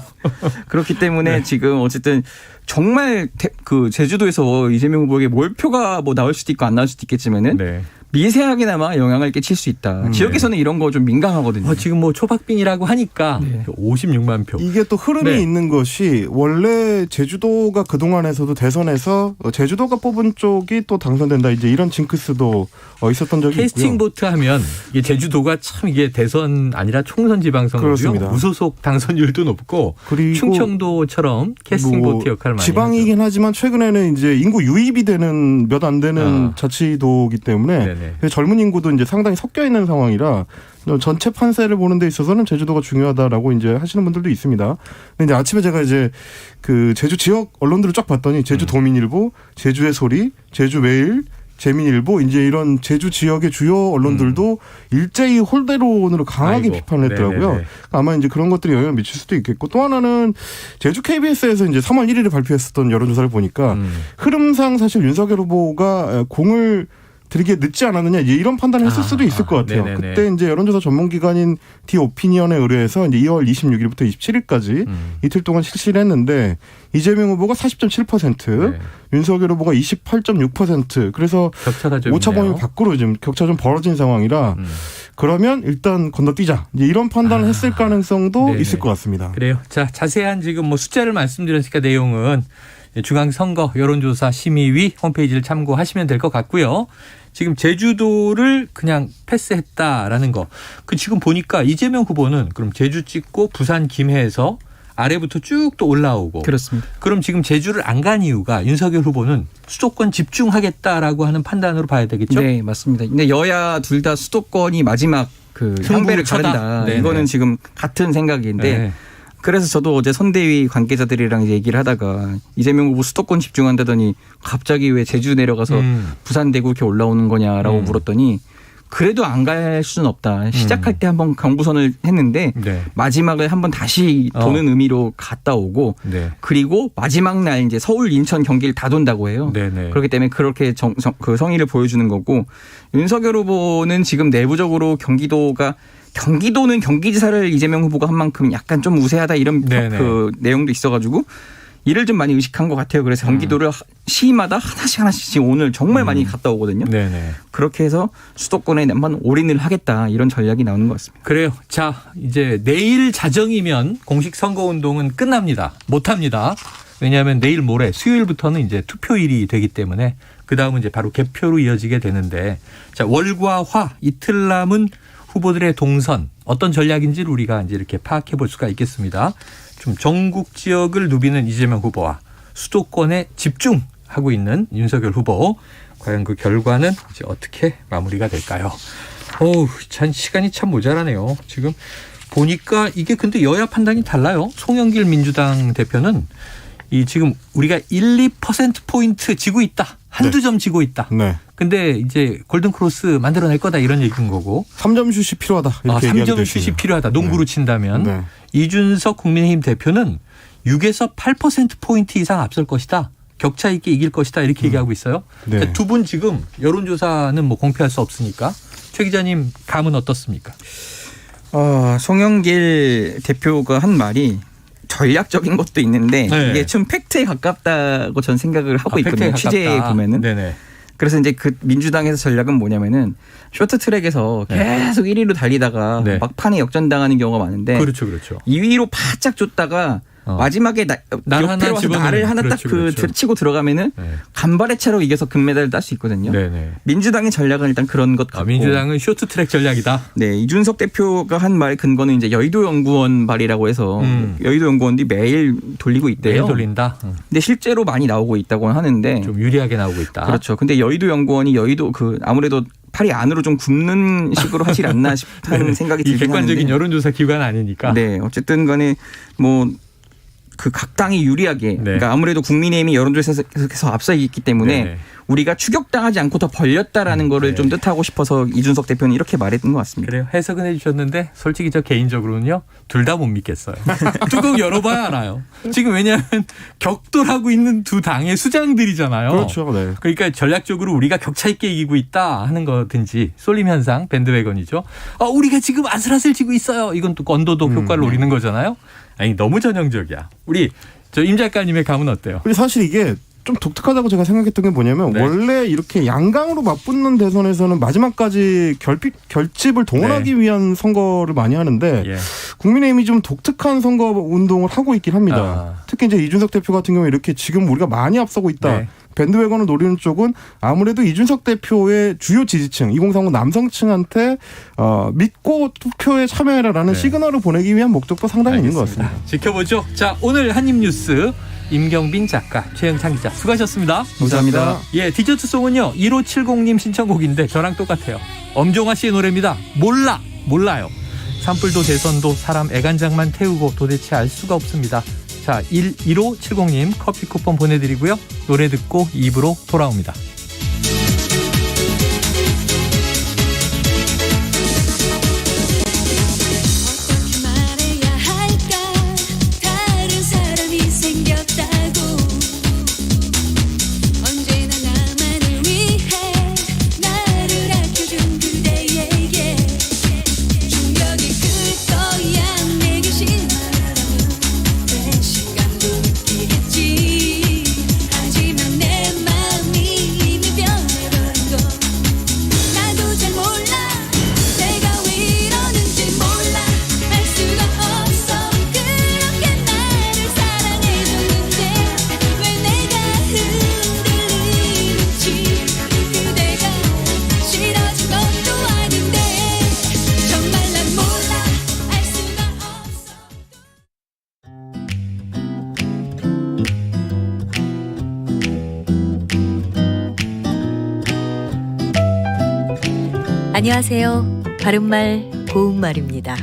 그렇기 때문에 지금 어쨌든 정말 그 제주도에서 이재명 후보에게 몰표가 뭐 나올 수도 있고 안 나올 수도 있겠지만은 네. 미세하게나마 영향을 끼칠 수 있다. 지역에서는 이런 거 좀 민감하거든요. 지금 뭐 초박빙이라고 하니까 56만 표. 이게 또 흐름이 네. 있는 것이 원래 제주도가 그동안에서도 대선에서 제주도가 뽑은 쪽이 또 당선된다 이제 이런 징크스도 있었던 적이 캐스팅 있고요. 보트 하면 이게 제주도가 참 이게 대선 아니라 총선 지방선거고요. 그렇습니다. 무소속 당선율도 높고 그리고 충청도처럼 캐스팅 뭐 보트 역할을 많이 지방이긴 하지만 최근에는 이제 인구 유입이 되는 몇 안 되는 자치도이기 때문에 네네. 젊은 인구도 이제 상당히 섞여 있는 상황이라 전체 판세를 보는 데 있어서는 제주도가 중요하다라고 이제 하시는 분들도 있습니다. 근데 이제 아침에 제가 이제 그 제주 지역 언론들을 쫙 봤더니 제주 도민일보, 제주의 소리, 제주 매일, 재민일보 이제 이런 제주 지역의 주요 언론들도 일제히 홀대론으로 강하게 아이고. 비판을 했더라고요. 네네네. 아마 이제 그런 것들이 영향을 미칠 수도 있겠고 또 하나는 제주 KBS에서 이제 3월 1일에 발표했었던 여론조사를 보니까 흐름상 사실 윤석열 후보가 공을 들이게 늦지 않았느냐 이런 판단을 했을 수도 있을 것 같아요. 네네네. 그때 이제 여론조사 전문기관인 디오피니언에 의뢰해서 이제 2월 26일부터 27일까지 이틀 동안 실시를 했는데 이재명 후보가 40.7%, 네. 윤석열 후보가 28.6%. 그래서 격차가 좀 오차 범위 있네요. 밖으로 지금 격차 좀 벌어진 상황이라 그러면 일단 건너뛰자. 이제 이런 판단을 했을 가능성도 네네. 있을 것 같습니다. 그래요. 자, 자세한 지금 뭐 숫자를 말씀드렸으니까 내용은 중앙선거 여론조사 심의위 홈페이지를 참고하시면 될 것 같고요. 지금 제주도를 그냥 패스했다라는 거. 그 지금 보니까 이재명 후보는 그럼 제주 찍고 부산 김해에서 아래부터 쭉 또 올라오고. 그렇습니다. 그럼 지금 제주를 안 간 이유가 윤석열 후보는 수도권 집중하겠다라고 하는 판단으로 봐야 되겠죠? 네, 맞습니다. 근데 여야 둘 다 수도권이 마지막 그 향배를 승부처다. 가른다. 네네. 이거는 지금 같은 생각인데 네. 그래서 저도 어제 선대위 관계자들이랑 얘기를 하다가 이재명 후보 수도권 집중한다더니 갑자기 왜 제주 내려가서 부산 대구 이렇게 올라오는 거냐라고 물었더니 그래도 안 갈 수는 없다. 시작할 때 한번 경부선을 했는데 네. 마지막을 한번 다시 도는 의미로 갔다 오고 네. 그리고 마지막 날 이제 서울, 인천, 경기를 다 돈다고 해요. 네네. 그렇기 때문에 그렇게 그 성의를 보여주는 거고 윤석열 후보는 지금 내부적으로 경기도는 경기지사를 이재명 후보가 한 만큼 약간 좀 우세하다 이런 네네. 그 내용도 있어가지고 이를 좀 많이 의식한 것 같아요. 그래서 경기도를 시마다 하나씩 지금 오늘 정말 많이 갔다 오거든요. 네네. 그렇게 해서 수도권에 한번 올인을 하겠다 이런 전략이 나오는 것 같습니다. 그래요. 자, 이제 내일 자정이면 공식 선거운동은 끝납니다. 못합니다. 왜냐하면 내일 모레 수요일부터는 이제 투표일이 되기 때문에 그다음은 이제 바로 개표로 이어지게 되는데 자, 월과 화 이틀 남은 후보들의 동선 어떤 전략인지를 우리가 이제 이렇게 파악해 볼 수가 있겠습니다. 좀 전국 지역을 누비는 이재명 후보와 수도권에 집중하고 있는 윤석열 후보. 과연 그 결과는 이제 어떻게 마무리가 될까요? 어우, 참 시간이 참 모자라네요. 지금 보니까 이게 근데 여야 판단이 달라요. 송영길 민주당 대표는 이 지금 우리가 1, 2%포인트 지고 있다. 한두 점 지고 있다. 네. 근데 이제 골든크로스 만들어낼 거다 이런 얘기인 거고. 3점 슛이 필요하다. 이렇게 얘기하게 3점 슛이 됐습니다. 필요하다. 농구로 친다면. 네. 이준석 국민의힘 대표는 6에서 8%포인트 이상 앞설 것이다. 격차 있게 이길 것이다. 이렇게 얘기하고 있어요. 네. 두 분 지금 여론조사는 뭐 공표할 수 없으니까. 최 기자님 감은 어떻습니까? 송영길 대표가 한 말이 전략적인 것도 있는데 네. 이게 좀 팩트에 가깝다고 전 생각을 하고 팩트에 있거든요. 취재에 가깝다. 보면은. 네네. 그래서 이제 그 민주당에서 전략은 뭐냐면은 쇼트트랙에서 계속 1위로 달리다가 네. 막판에 역전당하는 경우가 많은데 그렇죠, 그렇죠. 2위로 바짝 줬다가 마지막에 날 하나 옆으로 와서 집어넣는. 나를 하나 그렇죠, 딱 그 그렇죠. 치고 들어가면은 네. 간발의 차로 이겨서 금메달을 딸 수 있거든요. 네네. 민주당의 전략은 일단 그런 것 같고. 민주당은 쇼트트랙 전략이다. 네, 이준석 대표가 한 말의 근거는 이제 여의도 연구원 말이라고 해서 여의도 연구원들이 매일 돌리고 있대요. 매일 돌린다. 근데 실제로 많이 나오고 있다고 하는데 좀 유리하게 나오고 있다. 그렇죠. 근데 여의도 연구원이 여의도 그 아무래도 팔이 안으로 좀 굽는 식으로 하질 않나 싶다는 생각이 이 들긴 하는데. 객관적인 여론조사 기관 아니니까. 네, 어쨌든 간에 뭐 그 각 당이 유리하게 네. 그러니까 아무래도 국민의힘이 여론조사에서 계속 앞서 있기 때문에 네. 우리가 추격당하지 않고 더 벌렸다라는 거를 좀 뜻하고 싶어서 이준석 대표는 이렇게 말했던 것 같습니다. 그래요. 해석은 해주셨는데 솔직히 저 개인적으로는요. 둘 다 못 믿겠어요. 뚜껑 열어봐야 알아요. 지금 왜냐하면 격돌하고 있는 두 당의 수장들이잖아요. 그렇죠. 네. 그러니까 전략적으로 우리가 격차 있게 이기고 있다 하는 거든지 쏠림 현상 밴드웨건이죠. 우리가 지금 아슬아슬 지고 있어요. 이건 또 언더독 효과를 노리는 거잖아요. 아니 너무 전형적이야. 우리 저 임 작가님의 감은 어때요? 근데 사실 이게 좀 독특하다고 제가 생각했던 게 뭐냐면 네. 원래 이렇게 양강으로 맞붙는 대선에서는 마지막까지 결집을 동원하기 위한 선거를 많이 하는데 예. 국민의힘이 좀 독특한 선거 운동을 하고 있긴 합니다. 아. 특히 이제 이준석 대표 같은 경우에 이렇게 지금 우리가 많이 앞서고 있다. 네. 밴드웨건을 노리는 쪽은 아무래도 이준석 대표의 주요 지지층 2030 남성층한테 믿고 투표에 참여해라라는 네. 시그널을 보내기 위한 목적도 상당히 있는 것 같습니다. 지켜보죠. 자, 오늘 한입뉴스 임경빈 작가, 최영찬 기자 수고하셨습니다. 감사합니다. 예, 디저트송은요 1570님 신청곡인데 저랑 똑같아요. 엄종화 씨의 노래입니다. 몰라요. 산불도 대선도 사람 애간장만 태우고 도대체 알 수가 없습니다. 자, 1570님 커피 쿠폰 보내드리고요. 노래 듣고 2부로 돌아옵니다. 하지만 내 맘이 안녕하세요. 바른말 고운말입니다.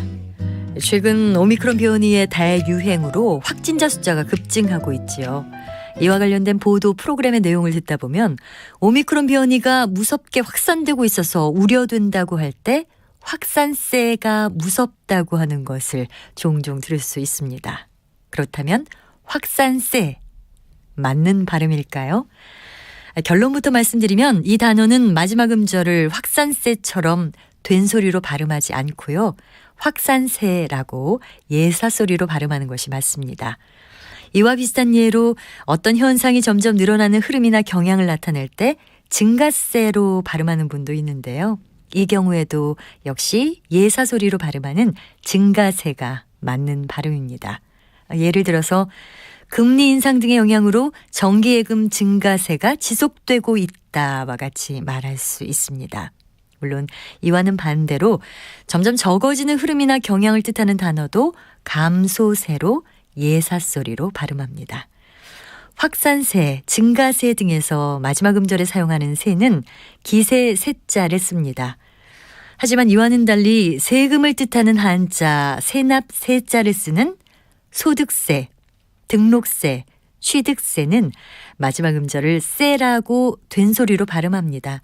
최근 오미크론 변이의 대유행으로 확진자 숫자가 급증하고 있지요. 이와 관련된 보도 프로그램의 내용을 듣다 보면 오미크론 변이가 무섭게 확산되고 있어서 우려된다고 할 때 확산세가 무섭다고 하는 것을 종종 들을 수 있습니다. 그렇다면 확산세 맞는 발음일까요? 결론부터 말씀드리면 이 단어는 마지막 음절을 확산세처럼 된소리로 발음하지 않고요. 확산세라고 예사소리로 발음하는 것이 맞습니다. 이와 비슷한 예로 어떤 현상이 점점 늘어나는 흐름이나 경향을 나타낼 때 증가세로 발음하는 분도 있는데요. 이 경우에도 역시 예사소리로 발음하는 증가세가 맞는 발음입니다. 예를 들어서 금리 인상 등의 영향으로 정기예금 증가세가 지속되고 있다와 같이 말할 수 있습니다. 물론 이와는 반대로 점점 적어지는 흐름이나 경향을 뜻하는 단어도 감소세로 예사소리로 발음합니다. 확산세, 증가세 등에서 마지막 음절에 사용하는 세는 기세 세자를 씁니다. 하지만 이와는 달리 세금을 뜻하는 한자 세납 세자를 쓰는 소득세, 등록세, 취득세는 마지막 음절을 세라고 된소리로 발음합니다.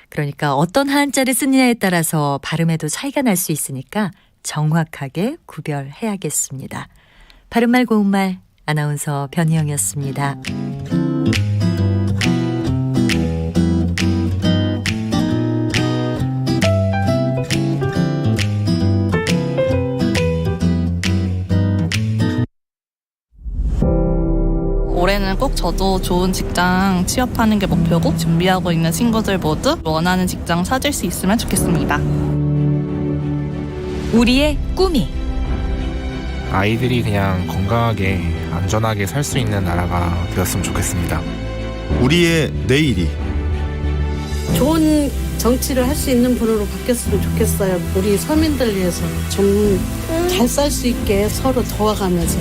그러니까 어떤 한자를 쓰느냐에 따라서 발음에도 차이가 날 수 있으니까 정확하게 구별해야겠습니다. 바른말 고운말 아나운서 변희영이었습니다. 올해는 꼭 저도 좋은 직장 취업하는 게 목표고 준비하고 있는 친구들 모두 원하는 직장 찾을 수 있으면 좋겠습니다. 우리의 꿈이 아이들이 그냥 건강하게 안전하게 살 수 있는 나라가 되었으면 좋겠습니다. 우리의 내일이 좋은 정치를 할 수 있는 분으로 바뀌었으면 좋겠어요. 우리 서민들 위해서 좀 잘 살 수 있게 서로 도와가면서.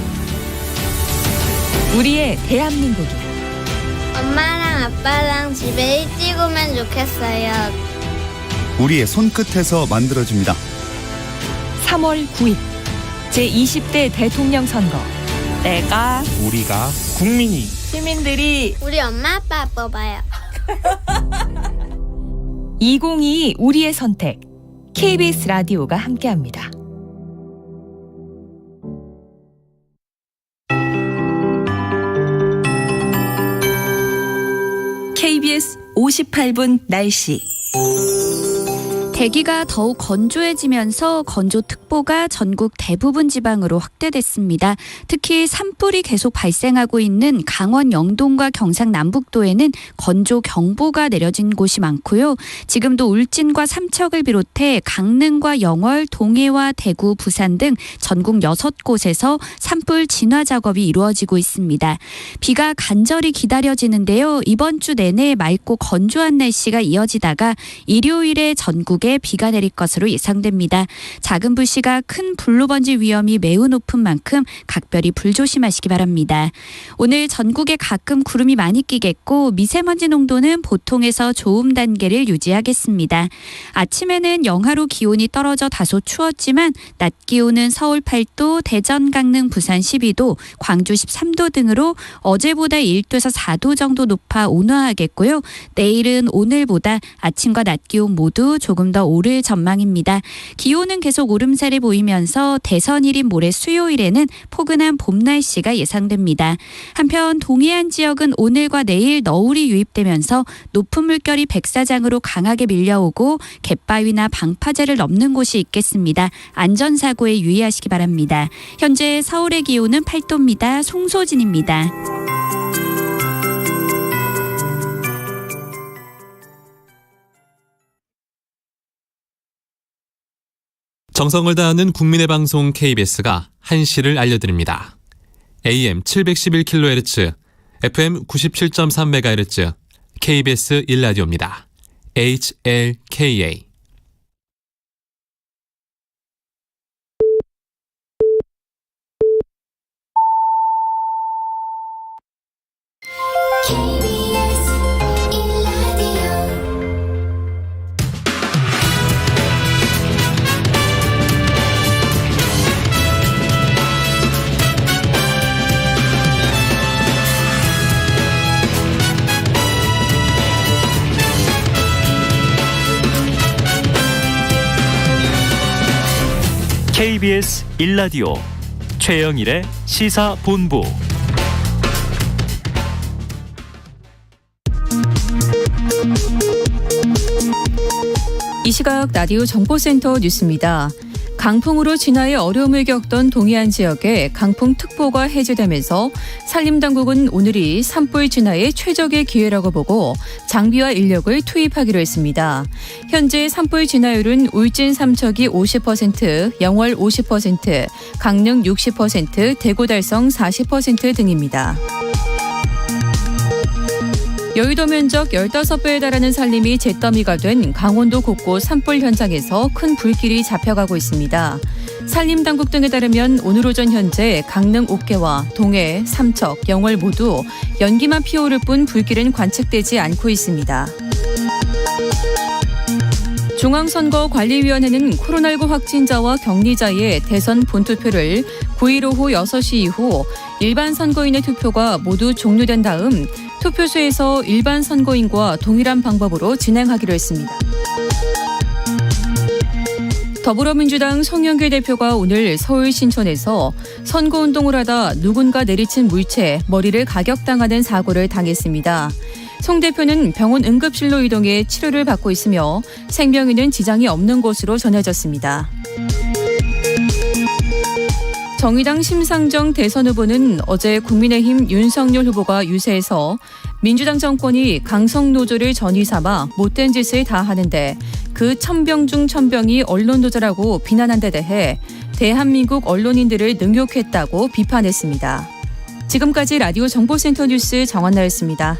우리의 대한민국이 엄마랑 아빠랑 집에 일찍 오면 좋겠어요. 우리의 손끝에서 만들어집니다. 3월 9일 제20대 대통령 선거 우리가 국민이 시민들이 우리 엄마 아빠 뽑아요. 2022 우리의 선택 KBS 라디오가 함께합니다. KBS 58분 날씨. 대기가 더욱 건조해지면서 건조특보가 전국 대부분 지방으로 확대됐습니다. 특히 산불이 계속 발생하고 있는 강원 영동과 경상 남북도에는 건조경보가 내려진 곳이 많고요. 지금도 울진과 삼척을 비롯해 강릉과 영월, 동해와 대구, 부산 등 전국 6곳에서 산불 진화 작업이 이루어지고 있습니다. 비가 간절히 기다려지는데요. 이번 주 내내 맑고 건조한 날씨가 이어지다가 일요일에 전국에 비가 내릴 것으로 예상됩니다. 작은 불씨가 큰 불로 번질 위험이 매우 높은 만큼 각별히 불조심하시기 바랍니다. 오늘 전국에 가끔 구름이 많이 끼겠고 미세먼지 농도는 보통에서 좋음 단계를 유지하겠습니다. 아침에는 영하로 기온이 떨어져 다소 추웠지만 낮 기온은 서울 8도, 대전, 강릉, 부산 12도, 광주 13도 등으로 어제보다 1도에서 4도 정도 높아 온화하겠고요. 내일은 오늘보다 아침과 낮 기온 모두 조금 더 오를 전망입니다. 기온은 계속 오름세를 보이면서 대선일인 모레 수요일에는 포근한 봄 날씨가 예상됩니다. 한편 동해안 지역은 오늘과 내일 너울이 유입되면서 높은 물결이 백사장으로 강하게 밀려오고 갯바위나 방파제를 넘는 곳이 있겠습니다. 안전사고에 유의하시기 바랍니다. 현재 서울의 기온은 8도입니다. 송소진입니다. 정성을 다하는 국민의 방송 KBS가 한시를 알려드립니다. AM 711kHz, FM 97.3MHz, KBS 1라디오입니다. HLKA. KBS 1라디오 최영일의 시사본부. 이 시각 라디오 정보센터 뉴스입니다. 강풍으로 진화에 어려움을 겪던 동해안 지역에 강풍특보가 해제되면서 산림당국은 오늘이 산불 진화의 최적의 기회라고 보고 장비와 인력을 투입하기로 했습니다. 현재 산불 진화율은 울진 삼척이 50%, 영월 50%, 강릉 60%, 대구 달성 40% 등입니다. 여의도 면적 15배에 달하는 산림이 잿더미가 된 강원도 곳곳 산불 현장에서 큰 불길이 잡혀가고 있습니다. 산림당국 등에 따르면 오늘 오전 현재 강릉 옥계와 동해, 삼척, 영월 모두 연기만 피어오를 뿐 불길은 관측되지 않고 있습니다. 중앙선거관리위원회는 코로나19 확진자와 격리자의 대선 본투표를 9일 오후 6시 이후 일반 선거인의 투표가 모두 종료된 다음 투표소에서 일반 선거인과 동일한 방법으로 진행하기로 했습니다. 더불어민주당 송영길 대표가 오늘 서울 신촌에서 선거운동을 하다 누군가 내리친 물체에 머리를 가격당하는 사고를 당했습니다. 송 대표는 병원 응급실로 이동해 치료를 받고 있으며 생명에는 지장이 없는 것으로 전해졌습니다. 정의당 심상정 대선 후보는 어제 국민의힘 윤석열 후보가 유세에서 민주당 정권이 강성노조를 전위 삼아 못된 짓을 다 하는데 그 천병 중 천병이 언론노조라고 비난한 데 대해 대한민국 언론인들을 능욕했다고 비판했습니다. 지금까지 라디오 정보센터 뉴스 정한나였습니다.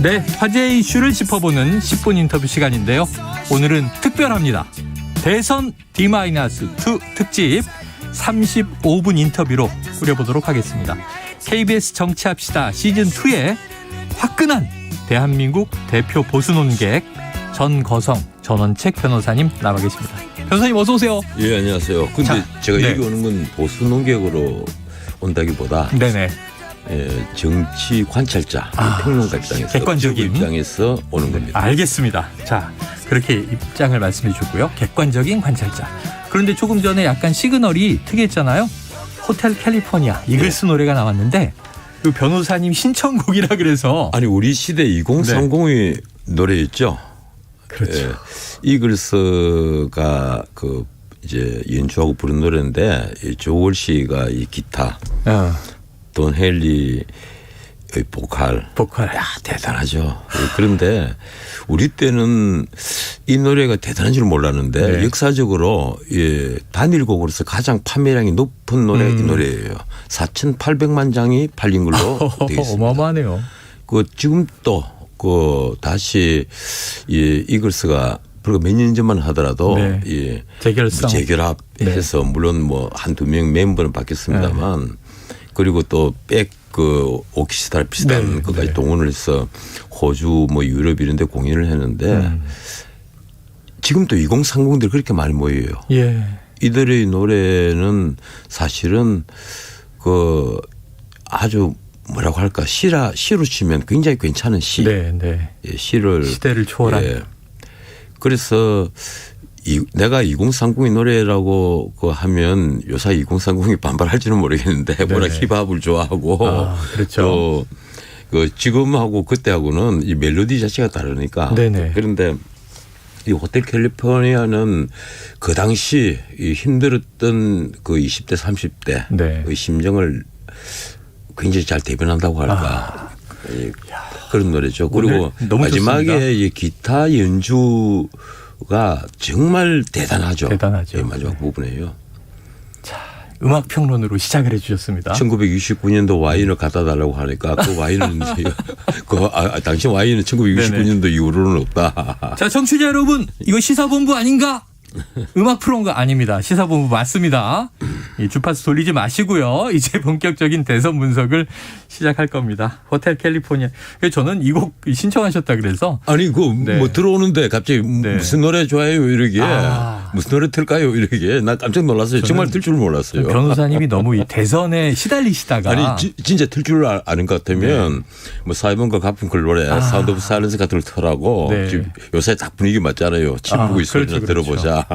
네, 화제의 이슈를 짚어보는 10분 인터뷰 시간인데요. 오늘은 특별합니다. 대선 D-2 특집 35분 인터뷰로 꾸려보도록 하겠습니다. KBS 정치합시다 시즌2의 화끈한 대한민국 대표 보수 논객 전거성 전원책 변호사님 나와 계십니다. 변호사님 어서 오세요. 예, 안녕하세요. 근데 제가 여기 오는 건 보수 논객으로 온다기보다 네네. 정치 관찰자, 평론가 입장에서 객관적인 입장에서 오는 겁니다. 알겠습니다. 자, 그렇게 입장을 말씀해 주고요. 객관적인 관찰자. 그런데 조금 전에 약간 시그널이 특이했잖아요. 호텔 캘리포니아 이글스 노래가 나왔는데 그 변호사님 신청곡이라 그래서 아니 우리 시대 2030의 노래였죠. 그렇죠. 이글스가 그 이제 연주하고 부른 노래인데 조월 씨가 이 기타. 돈 헨리의 보컬. 야, 대단하죠. 그런데 우리 때는 이 노래가 대단한 줄 몰랐는데 역사적으로 단일곡으로서 가장 판매량이 높은 노래 이 노래예요. 4,800만 장이 팔린 걸로 되어 있습니다. 어마어마하네요. 지금 또 다시 이글스가 불과 몇 년 전만 하더라도 재결합해서 물론 뭐 한두 명 멤버는 바뀌었습니다만 그리고 또 오키스트라 비슷한 것까지 동원을 해서 호주 뭐 유럽 이런 데 공연을 했는데 지금 또 2030들이 그렇게 많이 모여요. 이들의 노래는 사실은 아주 뭐라고 할까 시로 치면 굉장히 괜찮은 시. 시를 시대를 초월한. 그래서 내가 2030의 노래라고 하면 요새 2030이 반발할지는 모르겠는데 워낙 힙합을 좋아하고 그렇죠. 또 지금하고 그때하고는 이 멜로디 자체가 다르니까 그런데 이 호텔 캘리포니아는 그 당시 이 힘들었던 그 20대 30대의 심정을 굉장히 잘 대변한다고 할까 그런 노래죠. 그리고 마지막에 이 기타 연주 가 정말 대단하죠. 마지막 부분에요. 자, 음악 평론으로 시작을 해주셨습니다. 1969년도 와인을 갖다 달라고 하니까 그 와인은 당시 와인은 1969년도 이후로는 없다. 자, 청취자 여러분, 이거 시사본부 아닌가? 음악 프로인가? 아닙니다. 시사본부 맞습니다. 이 주파수 돌리지 마시고요. 이제 본격적인 대선 분석을 시작할 겁니다. 호텔 캘리포니아. 저는 이 곡 신청하셨다 그래서 아니 뭐 들어오는데 갑자기 무슨 노래 좋아해요 이러게 무슨 노래 틀까요 이러게 나 깜짝 놀랐어요. 정말 틀 줄 몰랐어요. 변호사님이 너무 이 대선에 시달리시다가 아니 진짜 틀 줄 아는 것 같으면 뭐 사이먼과 가펑클 노래 사운드 오브 사일런스 같은 걸 틀라고 지금 요새 딱 분위기 맞잖아요. 침묵의 소리나 들어보자.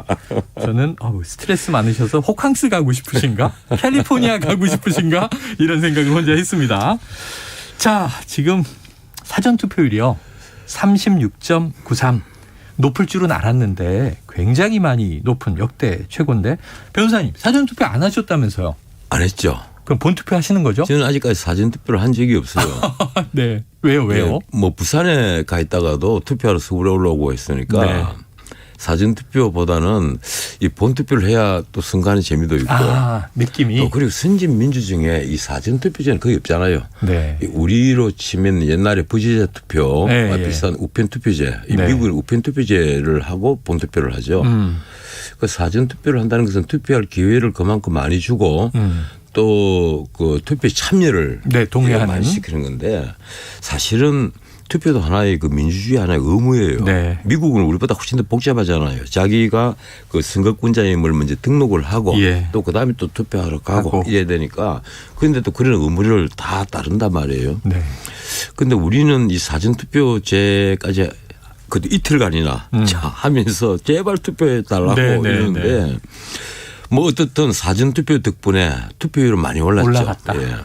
저는 스트레스 많으셔서 호캉스 가고 싶으신가? 캘리포니아 가고 싶으신가? 이런 생각을 혼자 했습니다. 자, 지금 사전투표율이요. 36.93. 높을 줄은 알았는데 굉장히 많이 높은 역대 최고인데 변호사님 사전투표 안 하셨다면서요? 안 했죠. 그럼 본투표 하시는 거죠? 저는 아직까지 사전투표를 한 적이 없어요. 네. 왜요? 네, 뭐 부산에 가 있다가도 투표하러 서울에 올라오고 했으니까 네. 사전투표보다는 이 본투표를 해야 또 선거하는 재미도 있고 느낌이 그리고 선진 민주 중에 이 사전투표제는 거의 없잖아요. 네. 우리로 치면 옛날에 부지자 투표 비슷한 우편 투표제 미국은 우편 투표제를 하고 본투표를 하죠. 그 사전투표를 한다는 것은 투표할 기회를 그만큼 많이 주고 또 그 투표에 참여를 동의하는 많이 시키는 건데 사실은 투표도 하나의 그 민주주의 하나의 의무예요. 네. 미국은 우리보다 훨씬 더 복잡하잖아요. 자기가 그 선거권자임을 먼저 등록을 하고 또 그다음에 또 투표하러 가고 이래야 되니까 그런데 또 그런 의무를 다 따른단 말이에요. 그런데 우리는 이 사전투표제까지 그것도 이틀간이나 하면서 제발 투표해 달라고 이러는데 뭐 어떻든 사전투표 덕분에 투표율은 많이 올랐다.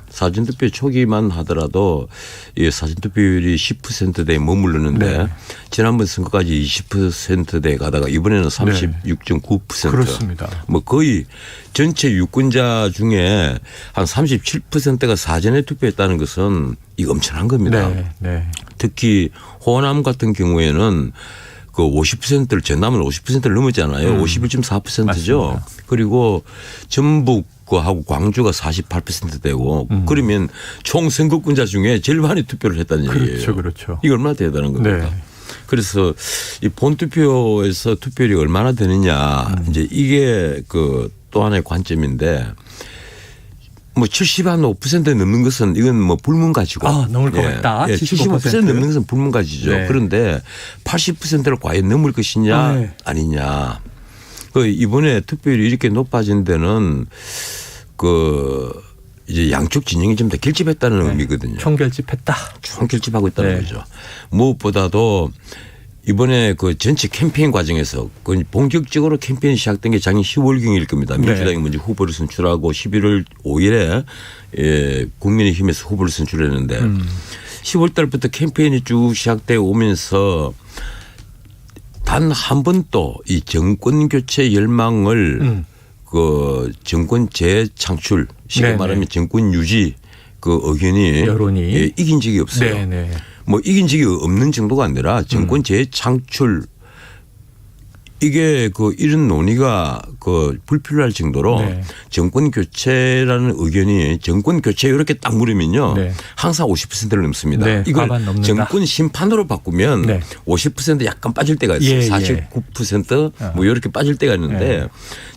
사전투표 초기만 하더라도 이 사전투표율이 10%대에 머무르는데 지난번 선거까지 20%대에 가다가 이번에는 36.9%. 그렇습니다. 뭐 거의 전체 유권자 중에 한 37%가 사전에 투표했다는 것은 이거 엄청난 겁니다. 특히 호남 같은 경우에는 그 50%를 전남은 50%를 넘었잖아요. 51.4%죠. 맞습니다. 그리고 전북하고 광주가 48%되고 그러면 총 선거권자 중에 제일 많이 투표를 했다는 얘기예요. 그렇죠. 이거 얼마나 대단한 겁니까? 그래서 이 본투표에서 투표율이 얼마나 되느냐 이제 이게 그 또 하나의 관점인데 뭐 70% 넘는 것은 이건 뭐 불문가지고. 넘을 것 같다. 75% 넘는 것은 불문가지죠. 그런데 80%를 과연 넘을 것이냐 아니냐. 그 이번에 투표율이 이렇게 높아진 데는 그 이제 양쪽 진영이 좀 더 결집했다는 의미거든요. 총결집했다. 총결집하고 있다는 거죠. 무엇보다도 이번에 그 전체 캠페인 과정에서 그 본격적으로 캠페인이 시작된 게 작년 10월경일 겁니다. 민주당이 먼저 후보를 선출하고 11월 5일에 국민의힘에서 후보를 선출했는데 10월 달부터 캠페인이 쭉 시작돼 오면서 단 한 번도 이 정권 교체 열망을 그 정권 재창출 쉽게 말하면 정권 유지 그 의견이 여론이 이긴 적이 없어요. 뭐 이긴 적이 없는 정도가 아니라 정권 재창출 이게 그 이런 논의가 그 불필요할 정도로 정권 교체라는 의견이 정권 교체 이렇게 딱 물으면요 항상 50%를 넘습니다. 이걸 정권 심판으로 바꾸면 50% 약간 빠질 때가 있어요. 49% 뭐 이렇게 빠질 때가 있는데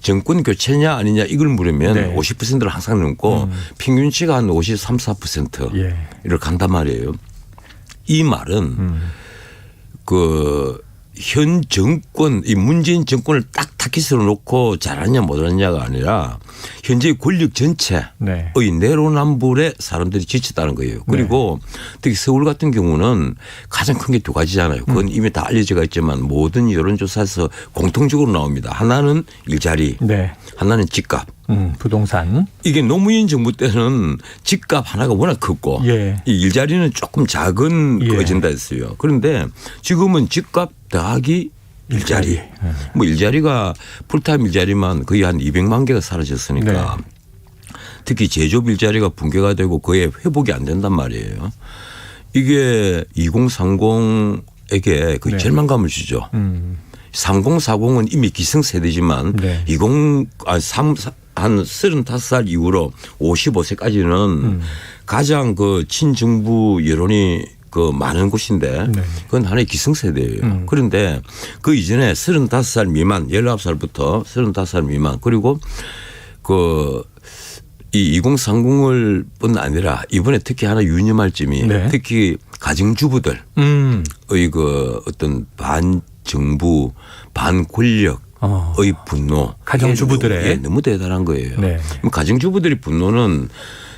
정권 교체냐 아니냐 이걸 물으면 50%를 항상 넘고 평균치가 한 53, 4% 이렇게 간단 말이에요. 이 말은 그 현 정권, 이 문재인 정권을 딱 타깃으로 놓고 잘하냐 못하느냐가 아니라 현재의 권력 전체의 내로남불에 사람들이 지쳤다는 거예요. 그리고 특히 서울 같은 경우는 가장 큰 게 두 가지잖아요. 그건 이미 다 알려져 있지만 모든 여론조사에서 공통적으로 나옵니다. 하나는 일자리, 하나는 집값. 부동산. 이게 노무현 정부 때는 집값 하나가 워낙 컸고 이 일자리는 조금 작은 그 어젠다였어요. 그런데 지금은 집값 더하기 일자리. 뭐 일자리가 풀타임 일자리만 거의 한 200만 개가 사라졌으니까 특히 제조업 일자리가 붕괴가 되고 거의 회복이 안 된단 말이에요. 이게 2030에게 그 절망감을 주죠. 3040은 이미 기성세대지만 한 35살 이후로 55세까지는 가장 그 친정부 여론이 그 많은 곳인데 그건 하나의 기성세대예요. 그런데 그 이전에 35살 미만 19살부터 35살 미만 그리고 이 2030을 뿐 아니라 이번에 특히 하나 유념할 점이 네. 특히 가정주부들의 그 어떤 반정부 반권력의 분노 가정주부들의 너무 대단한 거예요. 네. 가정주부들의 분노는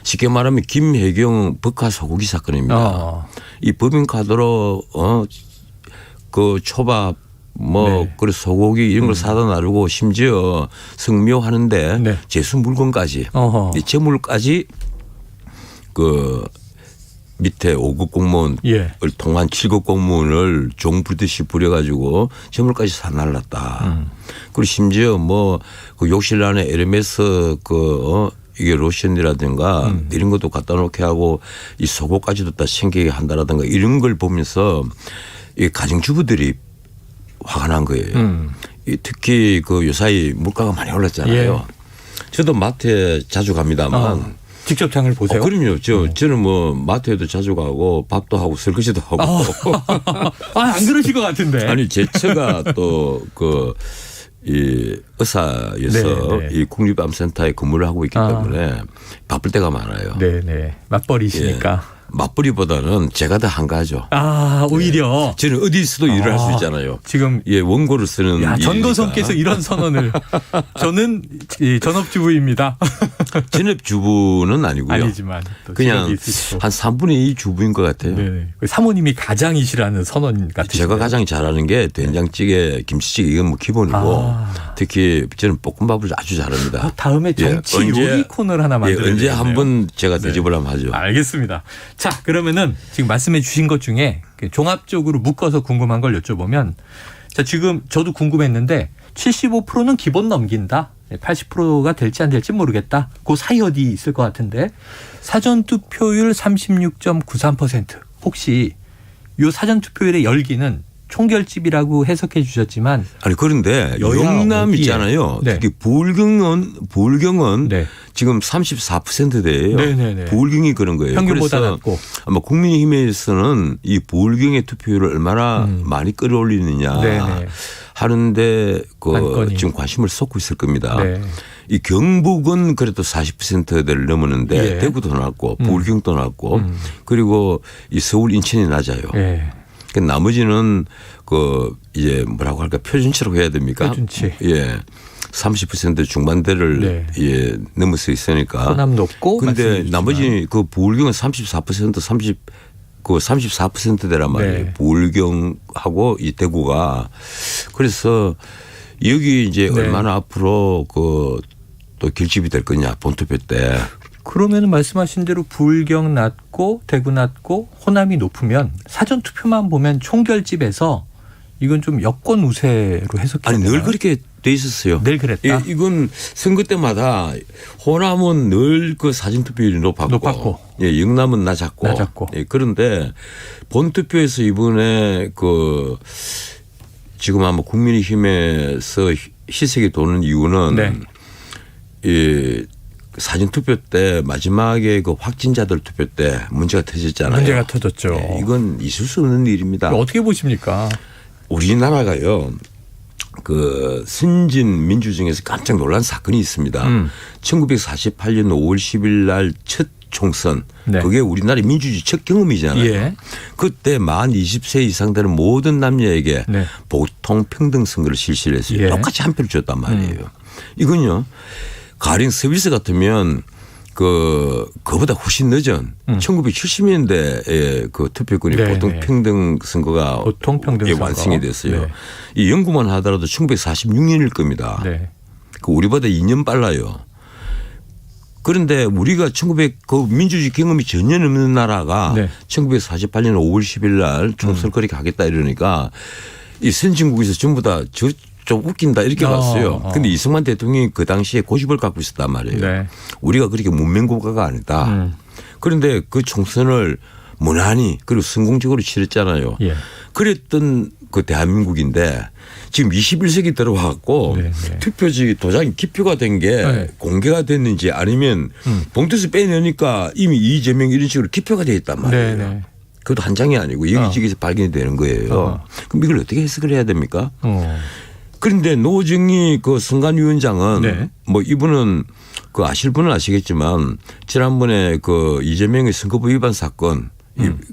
쉽게 말하면 김혜경 법카 소고기 사건입니다. 이 법인카드로 그 초밥 네. 그래 소고기 이런 걸 사다 나르고 심지어 성묘하는데 네. 제수 물건까지 이 재물까지 그 밑에 5급 공무원을 통한 7급 공무원을 종 부르듯이 부려가지고 재물까지 사날랐다. 그리고 심지어 그 욕실 안에 에르메스 이게 로션이라든가 이런 것도 갖다 놓게 하고 이 속옷까지도 다 챙기게 한다라든가 이런 걸 보면서 이 가정주부들이 화가 난 거예요. 특히 그 요사이 물가가 많이 올랐잖아요. 저도 마트에 자주 갑니다만 직접 장을 보세요? 그럼요. 저는 마트에도 자주 가고 밥도 하고 설거지도 하고. 안 그러실 것 같은데. 아니 제 처가 또 이 의사여서 이 국립암센터에 근무를 하고 있기 때문에 바쁠 때가 많아요. 네네. 맞벌이시니까. 맞벌이보다는 제가 더 한가하죠. 오히려. 저는 어디서도 일을 할 수 있잖아요. 지금 원고를 쓰는. 전도선께서 이런 선언을. 저는 전업주부입니다. 전업주부는 아니고요. 아니지만 그냥 한 3분의 2 주부인 것 같아요. 네네. 사모님이 가장이시라는 선언 같은. 제가 가장 잘하는 게 된장찌개, 김치찌개 이건 기본이고 특히 저는 볶음밥을 아주 잘합니다. 다음에 정치 요리 코너를 하나 만들어야 언제 한번 제가 대접을 하죠. 알겠습니다. 자, 그러면은 지금 말씀해 주신 것 중에 종합적으로 묶어서 궁금한 걸 여쭤보면, 자, 지금 저도 궁금했는데 75%는 기본 넘긴다. 80%가 될지 안 될지 모르겠다. 그 사이 어디 있을 것 같은데 사전투표율 36.93%. 혹시 이 사전투표율의 열기는 총결집이라고 해석해 주셨지만 아니 그런데 영남 있잖아요. 특히 부울경은 지금 34%대예요. 네네네. 부울경이 그런 거예요. 평균보다 그래서 낮고. 아마 국민의힘에서는 이 부울경의 투표율을 얼마나 많이 끌어올리느냐 하는데 지금 관심을 쏟고 있을 겁니다. 이 경북은 그래도 40%대를 넘었는데 대구도 낮고 부울경도 낮고 그리고 이 서울 인천이 낮아요. 나머지는 이제 뭐라고 할까 표준치라고 해야 됩니까? 표준치. 30% 중반대를 넘어서 있으니까. 호남 높고. 그런데 나머지 부울경은 34%대란 말이에요. 부울경하고 이 대구가. 그래서 여기 이제 얼마나 앞으로 또 결집이 될 거냐 본투표 때. 그러면 말씀하신 대로 부울경 낮고 대구 낮고 호남이 높으면 사전투표만 보면 총결집에서 이건 좀 여권 우세로 해석해야 되나요? 늘 그렇게 돼 있었어요. 늘 그랬다. 이건 선거 때마다 호남은 늘 그 사전투표율이 높았고 영남은 낮았고. 그런데 본투표에서 이번에 지금 아마 국민의힘에서 희색이 도는 이유는 사전투표 때 마지막에 확진자들 투표 때 문제가 터졌잖아요. 문제가 터졌죠. 이건 있을 수 없는 일입니다. 어떻게 보십니까? 우리나라가요. 선진 민주주의에서 깜짝 놀란 사건이 있습니다. 1948년 5월 10일 날 첫 총선. 그게 우리나라의 민주주의 첫 경험이잖아요. 그때 만 20세 이상 되는 모든 남녀에게 보통 평등 선거를 실시를 했어요. 똑같이 한 표를 줬단 말이에요. 이건요. 가령 서비스 같으면 그보다 훨씬 늦은 1970년대에 투표권이 보통 평등 선거가 완성이 됐어요. 이 연구만 하더라도 1946년일 겁니다. 우리보다 2년 빨라요. 그런데 우리가 민주주의 경험이 전혀 없는 나라가 1948년 5월 10일 날 총선을 그렇게 하겠다 이러니까 이 선진국에서 전부 다 좀 웃긴다 이렇게 봤어요. 그런데 이승만 대통령이 그 당시에 고집을 갖고 있었단 말이에요. 우리가 그렇게 문명국가가 아니다. 그런데 그 총선을 무난히 그리고 성공적으로 치렀잖아요. 그랬던 대한민국인데 지금 21세기 들어와갖고 투표지 도장이 기표가 된 게 공개가 됐는지 아니면 봉투에서 빼내니까 이미 이재명 이런 식으로 기표가 돼 있단 말이에요. 그것도 한 장이 아니고 여기저기서 발견이 되는 거예요. 그럼 이걸 어떻게 해석을 해야 됩니까? 그런데 노정희 선관위원장은 이분은 그 아실 분은 아시겠지만 지난번에 그 이재명의 선거법 위반 사건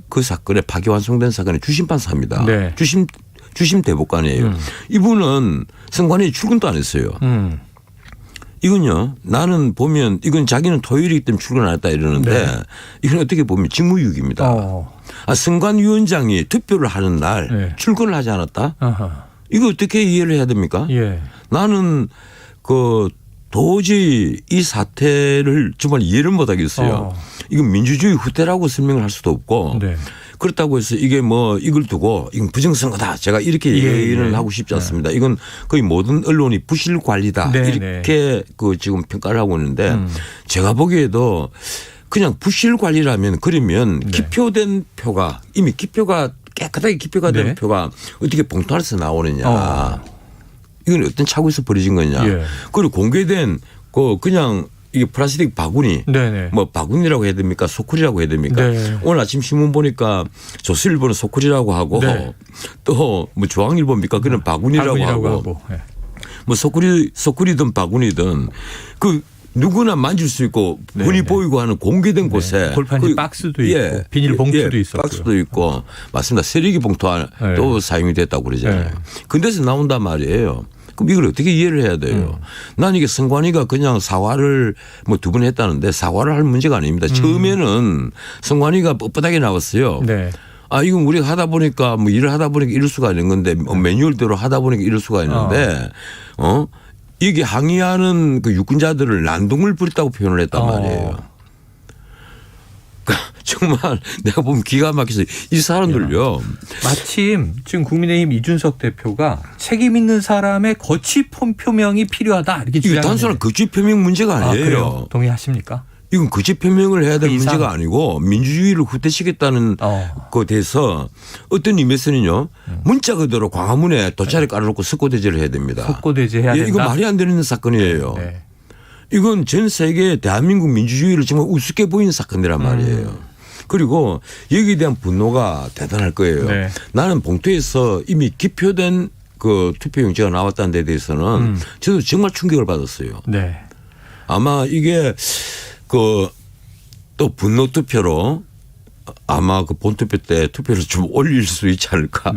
그 사건에 파기환송된 사건의 주심판사입니다. 네. 주심 대법관이에요. 이분은 선관위 출근도 안 했어요. 이건요. 나는 보면 이건 자기는 토요일이기 때문에 출근 안 했다 이러는데 네. 이건 어떻게 보면 직무유기입니다. 선관위원장이 투표를 하는 날 네. 출근을 하지 않았다? 아하. 이거 어떻게 이해를 해야 됩니까? 예. 나는 그 도저히 이 사태를 정말 이해를 못 하겠어요. 이건 민주주의 후퇴라고 설명을 할 수도 없고 네. 그렇다고 해서 이게 뭐 이걸 두고 이건 부정선거다. 제가 이렇게 얘기는 하고 싶지 않습니다. 이건 거의 모든 언론이 부실 관리다. 이렇게 그 지금 평가를 하고 있는데 제가 보기에도 그냥 부실 관리라면 그러면 기표된 표가 이미 기표가 깨끗하게 기표가 된 표가 어떻게 봉투 안에서 나오느냐. 이건 어떤 착오에서 벌어진 거냐. 그리고 공개된 그 그냥 이게 플라스틱 바구니, 뭐 바구니라고 해야 됩니까? 소쿠리라고 해야 됩니까? 오늘 아침 신문 보니까 조선일보는 소쿠리라고 하고 또 뭐 중앙일보입니까? 그는 바구니라고 하고 뭐 소쿠리든 바구니든 그 누구나 만질 수 있고 분이 보이고 하는 공개된 곳에 골판지 박스도 있고 비닐 봉투도 있었고요. 박스도 있고 맞습니다. 쓰레기 봉투도 사용이 됐다고 그러잖아요. 근데서 나온단 말이에요. 그럼 이걸 어떻게 이해를 해야 돼요? 난 이게 선관위가 그냥 사과를 뭐 2번 했다는데 사과를 할 문제가 아닙니다. 처음에는 선관위가 뻣뻣하게 나왔어요. 아, 이건 우리가 하다 보니까 뭐 일을 하다 보니까 이럴 수가 있는 건데 매뉴얼대로 하다 보니까 이럴 수가 있는데 이게 항의하는 그 유권자들을 난동을 부렸다고 표현을 했단 말이에요. 정말 내가 보면 기가 막혀서 이 사람들요. 마침 지금 국민의힘 이준석 대표가 책임 있는 사람의 거취 표명이 필요하다 이렇게 이게 단순한 거취 표명 문제가 아니에요. 동의하십니까? 이건 거취 표명을 해야 될 문제가 아니고 민주주의를 후퇴시켰다는 것에 대해서 어떤 의미에서는요. 문자 그대로 광화문에 돗자리 깔아놓고 석고대죄를 해야 됩니다. 석고대죄 해야 된다. 이거 말이 안 되는 사건이에요. 이건 전 세계 대한민국 민주주의를 정말 우습게 보이는 사건이란 말이에요. 그리고 여기에 대한 분노가 대단할 거예요. 나는 봉투에서 이미 기표된 그 투표용지가 나왔다는 데 대해서는 저도 정말 충격을 받았어요. 아마 이게 그 또 분노 투표로 아마 그 본투표 때 투표를 좀 올릴 수 있지 않을까.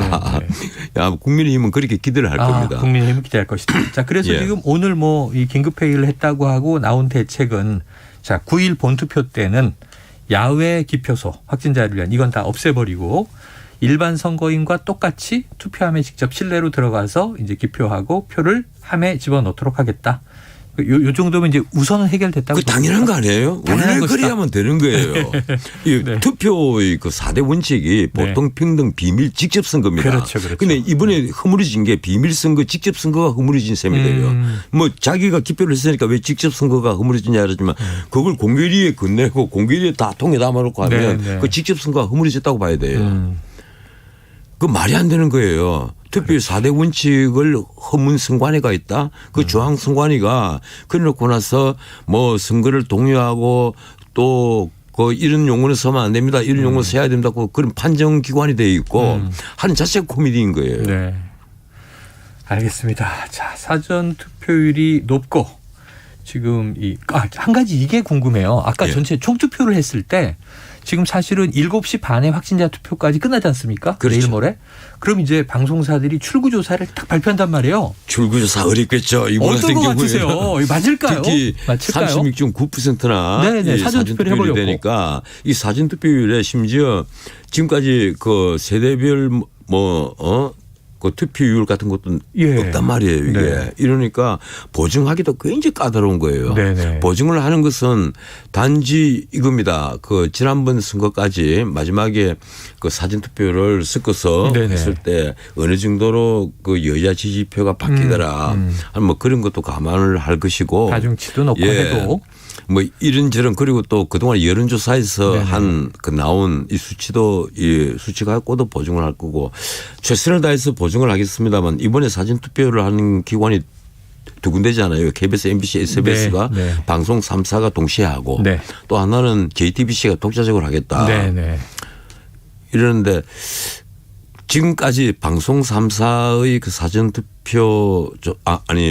국민의힘은 그렇게 기대를 할 겁니다. 국민의힘은 기대할 것이다. 자, 그래서 지금 오늘 뭐 이 긴급회의를 했다고 하고 나온 대책은 자, 9일 본투표 때는 야외 기표소 확진자를 위한 이건 다 없애버리고 일반 선거인과 똑같이 투표함에 직접 실내로 들어가서 이제 기표하고 표를 함에 집어넣도록 하겠다. 요 정도면 이제 우선은 해결됐다고. 그 당연한 거 아니에요? 원래 그래야만 되는 거예요. 이 투표의 그 4대 원칙이 보통 평등 비밀 직접 선거입니다. 그렇죠. 근데 이번에 허물어진 게 비밀 선거 직접 선거가 허물어진 셈이 돼요. 뭐 자기가 기표를 했으니까 왜 직접 선거가 허물어지냐 그러지만 그걸 공개리에 건네고 공개리에 다 통에 담아놓고 하면 그 직접 선거가 허물어졌다고 봐야 돼요. 그 말이 안 되는 거예요. 투표의 4대 원칙을 허문 선관위가 있다. 그 중앙 선관위가 그래놓고 나서 뭐 선거를 동의하고 또 그 이런 용어는 쓰면 안 됩니다. 이런 용어 써야 된다고 그런 판정 기관이 돼 있고 하는 자체가 코미디인 거예요. 알겠습니다. 자, 사전 투표율이 높고 지금 한 가지 이게 궁금해요. 아까 전체 총투표를 했을 때 지금 사실은 7시 반에 확진자 투표까지 끝나지 않습니까? 그렇죠. 내일 모레. 그럼 이제 방송사들이 출구조사를 딱 발표한단 말이에요. 출구조사 어렵겠죠. 이번 어떤 것 같으세요? 맞을까요? 특히 맞을까요? 36.9%나 사전투표를 해버렸고. 되니까 이 사전투표율에 심지어 지금까지 그 세대별 그 투표율 같은 것도 없단 말이에요. 이게. 이러니까 보증하기도 굉장히 까다로운 거예요. 보증을 하는 것은 단지 이겁니다. 그 지난번 선거까지 마지막에 그 사전투표를 섞어서 했을 때 어느 정도로 그 여야 지지표가 바뀌더라. 뭐 그런 것도 감안을 할 것이고. 가중치도 높고 해도. 뭐 이런저런 그리고 또 그동안 여론조사에서 한 그 나온 이 수치도 이 수치 갖고도 보증을 할 거고 최선을 다해서 보증을 하겠습니다만 이번에 사전투표를 하는 기관이 2군데잖아요. KBS, MBC, SBS가 방송 3사가 동시에 하고 또 하나는 JTBC가 독자적으로 하겠다. 이러는데 지금까지 방송 3사의 그 사전투표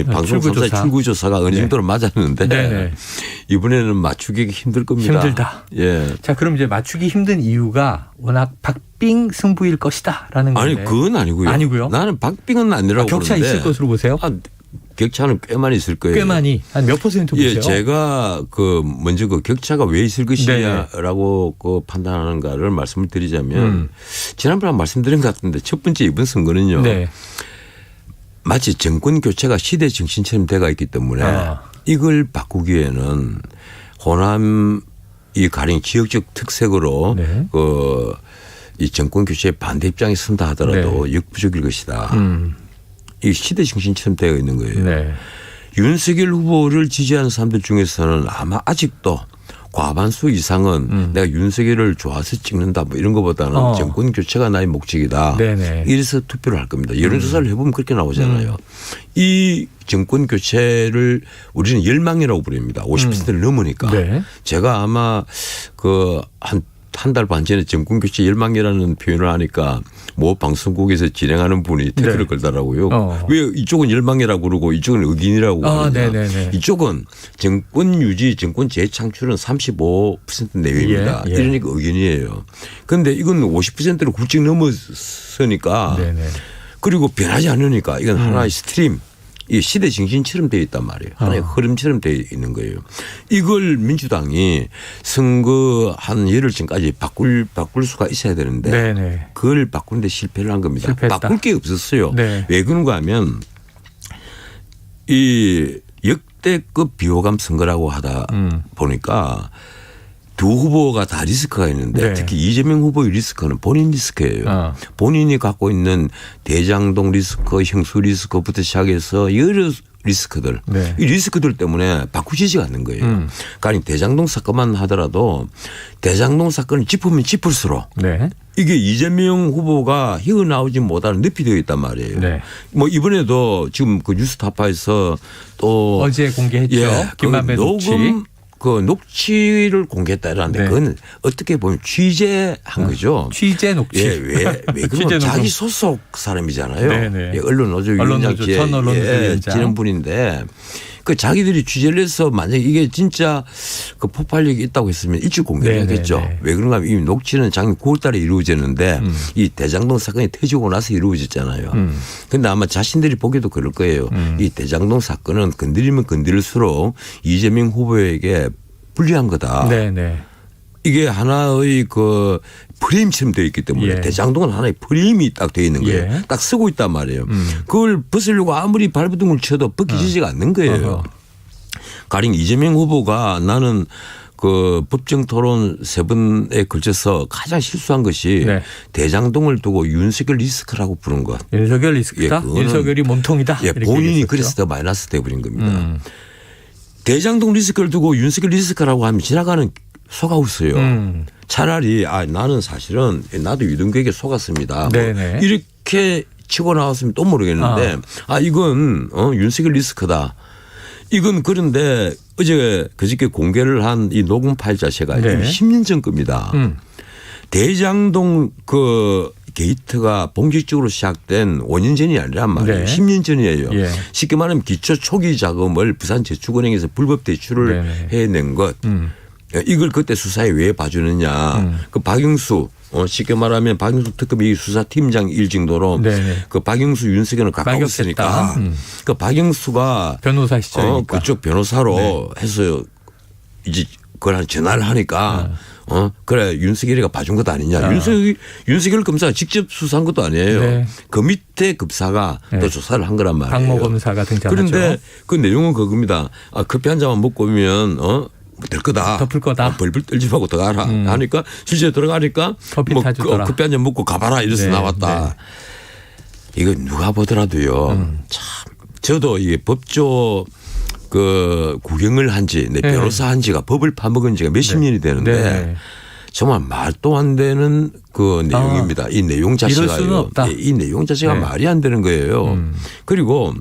방송 3사의 출구조사가 어느 정도로 맞았는데 네네. 이번에는 맞추기 힘들 겁니다. 힘들다. 예. 자, 그럼 이제 맞추기 힘든 이유가 워낙 박빙 승부일 것이다라는 건데. 아니 그건 아니고요. 아니고요. 나는 박빙은 아니라고 격차 보는데. 있을 것으로 보세요? 격차는 꽤 많이 있을 거예요. 꽤 많이. 한 몇 퍼센트 보세요? 예, 제가 먼저 그 격차가 왜 있을 것이냐라고 그 판단하는가를 말씀을 드리자면 지난번에 말씀드린 것 같은데 첫 번째 이번 선거는요. 네. 마치 정권 교체가 시대 정신처럼 돼가 있기 때문에 이걸 바꾸기에는 호남 이 가령 지역적 특색으로 이 정권 교체에 반대 입장에 선다 하더라도 역부족일 것이다. 이 시대 정신처럼 되어 있는 거예요. 네. 윤석열 후보를 지지하는 사람들 중에서는 아마 아직도 과반수 이상은 내가 윤석열을 좋아서 찍는다 뭐 이런 것보다는 정권 교체가 나의 목적이다. 네네. 이래서 투표를 할 겁니다. 여론조사를 해보면 그렇게 나오잖아요. 이 정권 교체를 우리는 열망이라고 부릅니다. 50%를 넘으니까. 네. 제가 아마 한 달 반 전에 정권교체 열망이라는 표현을 하니까 모 방송국에서 진행하는 분이 태클을 걸더라고요. 왜 이쪽은 열망이라고 그러고 이쪽은 의견이라고 하느냐. 이쪽은 정권 유지, 정권 재창출은 35% 내외입니다. 예. 이러니까 의견이에요. 그런데 이건 50%를 훌쩍 넘어서니까 그리고 변하지 않으니까 이건 하나의 스트림. 이 시대 정신처럼 되어 있단 말이에요. 하나의 흐름처럼 되어 있는 거예요. 이걸 민주당이 선거 한 열흘쯤까지 바꿀 수가 있어야 되는데 그걸 바꾸는데 실패를 한 겁니다. 실패했다. 바꿀 게 없었어요. 네. 왜 그런가 하면 이 역대급 비호감 선거라고 하다 보니까 두 후보가 다 리스크가 있는데 특히 이재명 후보의 리스크는 본인 리스크예요. 본인이 갖고 있는 대장동 리스크, 형수 리스크부터 시작해서 여러 리스크들. 이 리스크들 때문에 바꾸지지가 않는 거예요. 그러니까 대장동 사건만 하더라도 대장동 사건을 짚으면 짚을수록 이게 이재명 후보가 헤어나오지 못하는 늪이 되어 있단 말이에요. 뭐 이번에도 지금 그 뉴스타파에서 또 어제 공개했죠. 김만배 녹취. 그 녹취를 공개했다라는데 그건 어떻게 보면 취재한 거죠. 취재 녹취. 예, 왜 그러면 자기 소속 사람이잖아요. 예, 언론노조 위원장 지는 분인데 그 자기들이 취재를 해서 만약에 이게 진짜 그 폭발력이 있다고 했으면 일찍 공개해야겠죠. 왜 그런가 하면 이 녹취는 작년 9월 달에 이루어졌는데 이 대장동 사건이 터지고 나서 이루어졌잖아요. 그런데 아마 자신들이 보기도 그럴 거예요. 이 대장동 사건은 건드리면 건드릴수록 이재명 후보에게 불리한 거다. 이게 하나의 그 프레임처럼 되어 있기 때문에 대장동은 하나의 프레임이 딱 되어 있는 거예요. 딱 쓰고 있단 말이에요. 그걸 벗으려고 아무리 발버둥을 쳐도 벗기지지가 않는 거예요. 가령 이재명 후보가 나는 그 법정 토론 3번에 걸쳐서 가장 실수한 것이 대장동을 두고 윤석열 리스크라고 부른 것. 윤석열 리스크다? 윤석열이 몸통이다? 예, 본인이 그래서 더 마이너스 돼버린 겁니다. 대장동 리스크를 두고 윤석열 리스크라고 하면 지나가는 속아웃어요. 차라리 나는 사실은 나도 유동규에게 속았습니다. 뭐 이렇게 치고 나왔으면 또 모르겠는데 이건 윤석열 리스크다. 이건 그런데 어제 그저께 공개를 한 이 녹음 파일 자체가 10년 전 겁니다. 대장동 그 게이트가 본격적으로 시작된 5년 전이 아니란 말이에요. 10년 전이에요. 쉽게 말하면 기초 초기 자금을 부산저축은행에서 불법 대출을 해낸 것. 이걸 그때 수사에 왜 봐주느냐. 그 박영수 쉽게 말하면 박영수 특검이 수사팀장 일 정도로 그 박영수 윤석열은 가까웠으니까 그 박영수가 변호사 시절이니까 그쪽 변호사로 해서 이제 그걸 전화를 하니까 그래 윤석열이가 봐준 것 아니냐. 윤석열 검사가 직접 수사한 것도 아니에요. 그 밑에 급사가 또 조사를 한 거란 말이에요. 박모 검사가 등장하죠. 그런데 그 내용은 그겁니다. 커피 한 잔만 먹고 오면 될 거다. 덮을 거다. 벌벌 떨지 말고 들어가라 하니까 실제 들어가니까 커피 타주더라. 커피 한 잔 먹고 가봐라 이래서 나왔다. 이거 누가 보더라도요. 참 저도 이게 법조 그 구경을 한지 내 변호사 한지가 법을 파먹은 지가 몇십 년이 되는데 정말 말도 안 되는 그 내용입니다. 이 내용 자체가요. 이 내용 자체가 말이 안 되는 거예요. 그리고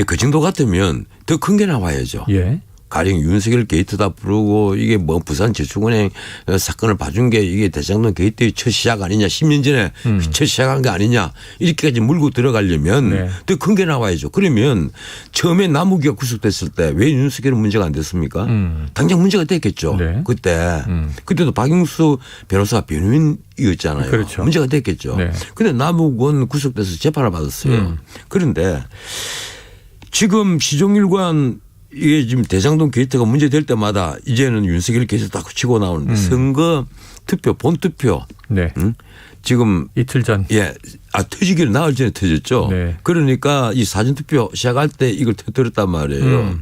그 정도 같으면 더 큰 게 나와야죠. 가령 윤석열 게이트다 부르고 이게 뭐 부산저축은행 사건을 봐준 게 이게 대장동 게이트의 첫 시작 아니냐 10년 전에 첫 시작한 게 아니냐 이렇게까지 물고 들어가려면 더 큰 게 나와야죠. 그러면 처음에 남욱이가 구속됐을 때 왜 윤석열은 문제가 안 됐습니까? 당장 문제가 됐겠죠. 그때도 박영수 변호사가 변호인이었잖아요. 그렇죠. 문제가 됐겠죠. 그런데 남욱은 구속돼서 재판을 받았어요. 그런데 지금 시종일관 이게 지금 대장동 게이트가 문제될 때마다 이제는 윤석열 게이트 딱 치고 나오는데 선거 투표 본투표 지금 이틀 전 터지기를 나흘 전에 터졌죠. 그러니까 이 사전투표 시작할 때 이걸 터뜨렸단 말이에요.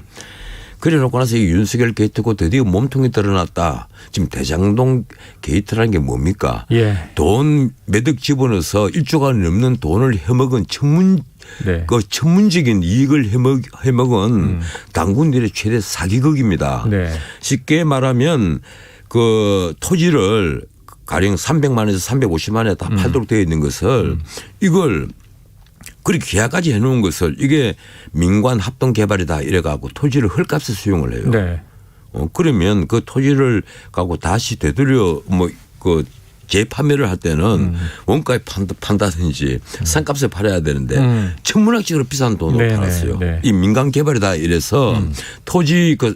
그래 놓고 나서 이 윤석열 게이트고 드디어 몸통이 드러났다. 지금 대장동 게이트라는 게 뭡니까? 돈 몇 억 집어넣어서 1조가 넘는 돈을 해먹은 그 천문적인 이익을 해먹은 당군들의 최대 사기극입니다. 쉽게 말하면 그 토지를 가령 300만에서 350만에 다 팔도록 되어 있는 것을 이걸 그렇게 계약까지 해놓은 것을 이게 민관 합동 개발이다 이래가지고 토지를 헐값에 수용을 해요. 그러면 그 토지를 갖고 다시 되돌려 그 재판매를 할 때는 원가에 판다든지 상값에 팔아야 되는데 천문학적으로 비싼 돈으로 팔았어요. 이 민간 개발이다 이래서 토지 그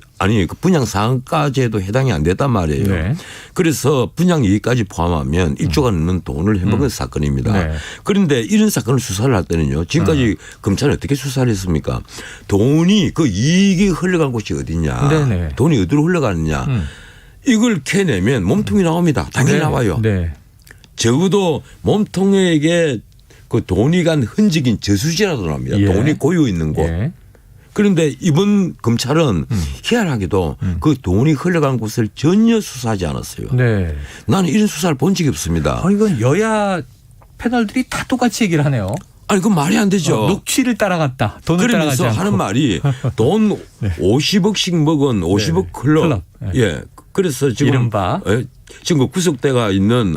분양 상한가제도 해당이 안 됐단 말이에요. 그래서 분양 이익까지 포함하면 1조가 넘는 돈을 해먹은 사건입니다. 그런데 이런 사건을 수사를 할 때는요. 지금까지 검찰은 어떻게 수사를 했습니까? 돈이 그 이익이 흘러간 곳이 어디냐. 돈이 어디로 흘러가느냐. 이걸 캐내면 몸통이 나옵니다. 당연히 나와요. 적어도 몸통에게 그 돈이 간 흔적인 저수지라도 나옵니다. 돈이 고여 있는 곳. 그런데 이번 검찰은 희한하게도 그 돈이 흘러간 곳을 전혀 수사하지 않았어요. 나는 이런 수사를 본 적이 없습니다. 이건 여야 패널들이 다 똑같이 얘기를 하네요. 아니 그건 말이 안 되죠. 녹취를 따라갔다. 돈을 따라가지 않고. 그러면서 하는 말이 돈 50억씩 먹은 50억 클럽. 그래서 지금 이른바 지금 그 구속대가 있는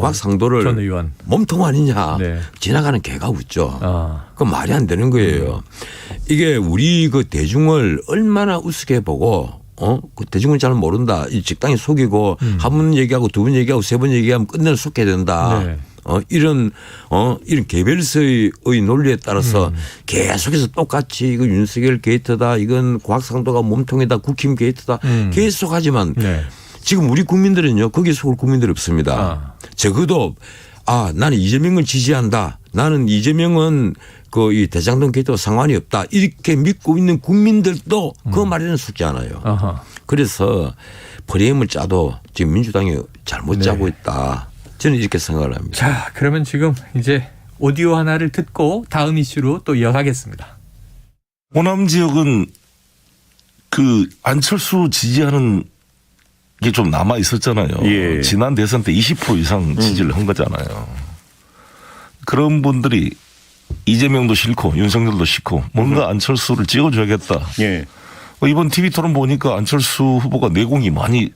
곽상도를 전 의원 몸통 아니냐. 지나가는 개가 웃죠. 그건 말이 안 되는 거예요. 이게 우리 그 대중을 얼마나 우습게 보고 그 대중은 잘 모른다. 이 직당이 속이고 한 번 얘기하고 두 번 얘기하고 세 번 얘기하면 끝내는 속게 된다. 이런 개별서의 논리에 따라서 계속해서 똑같이 이거 윤석열 게이트다. 이건 곽상도가 몸통이다. 국힘 게이트다. 계속하지만 지금 우리 국민들은요. 거기에 속을 국민들이 없습니다. 적어도 나는 이재명을 지지한다. 나는 이재명은 그 이 대장동 게이트와 상관이 없다. 이렇게 믿고 있는 국민들도 그 말에는 속지 않아요. 그래서 프레임을 짜도 지금 민주당이 잘못 짜고 있다. 저는 이렇게 생각을 합니다. 자, 그러면 지금 이제 오디오 하나를 듣고 다음 이슈로 또 이어가겠습니다. 호남 지역은 그 안철수 지지하는 게 좀 남아 있었잖아요. 지난 대선 때 20% 이상 지지를 한 거잖아요. 그런 분들이 이재명도 싫고 윤석열도 싫고 뭔가 안철수를 찍어줘야겠다. 이번 TV 토론 보니까 안철수 후보가 내공이 많이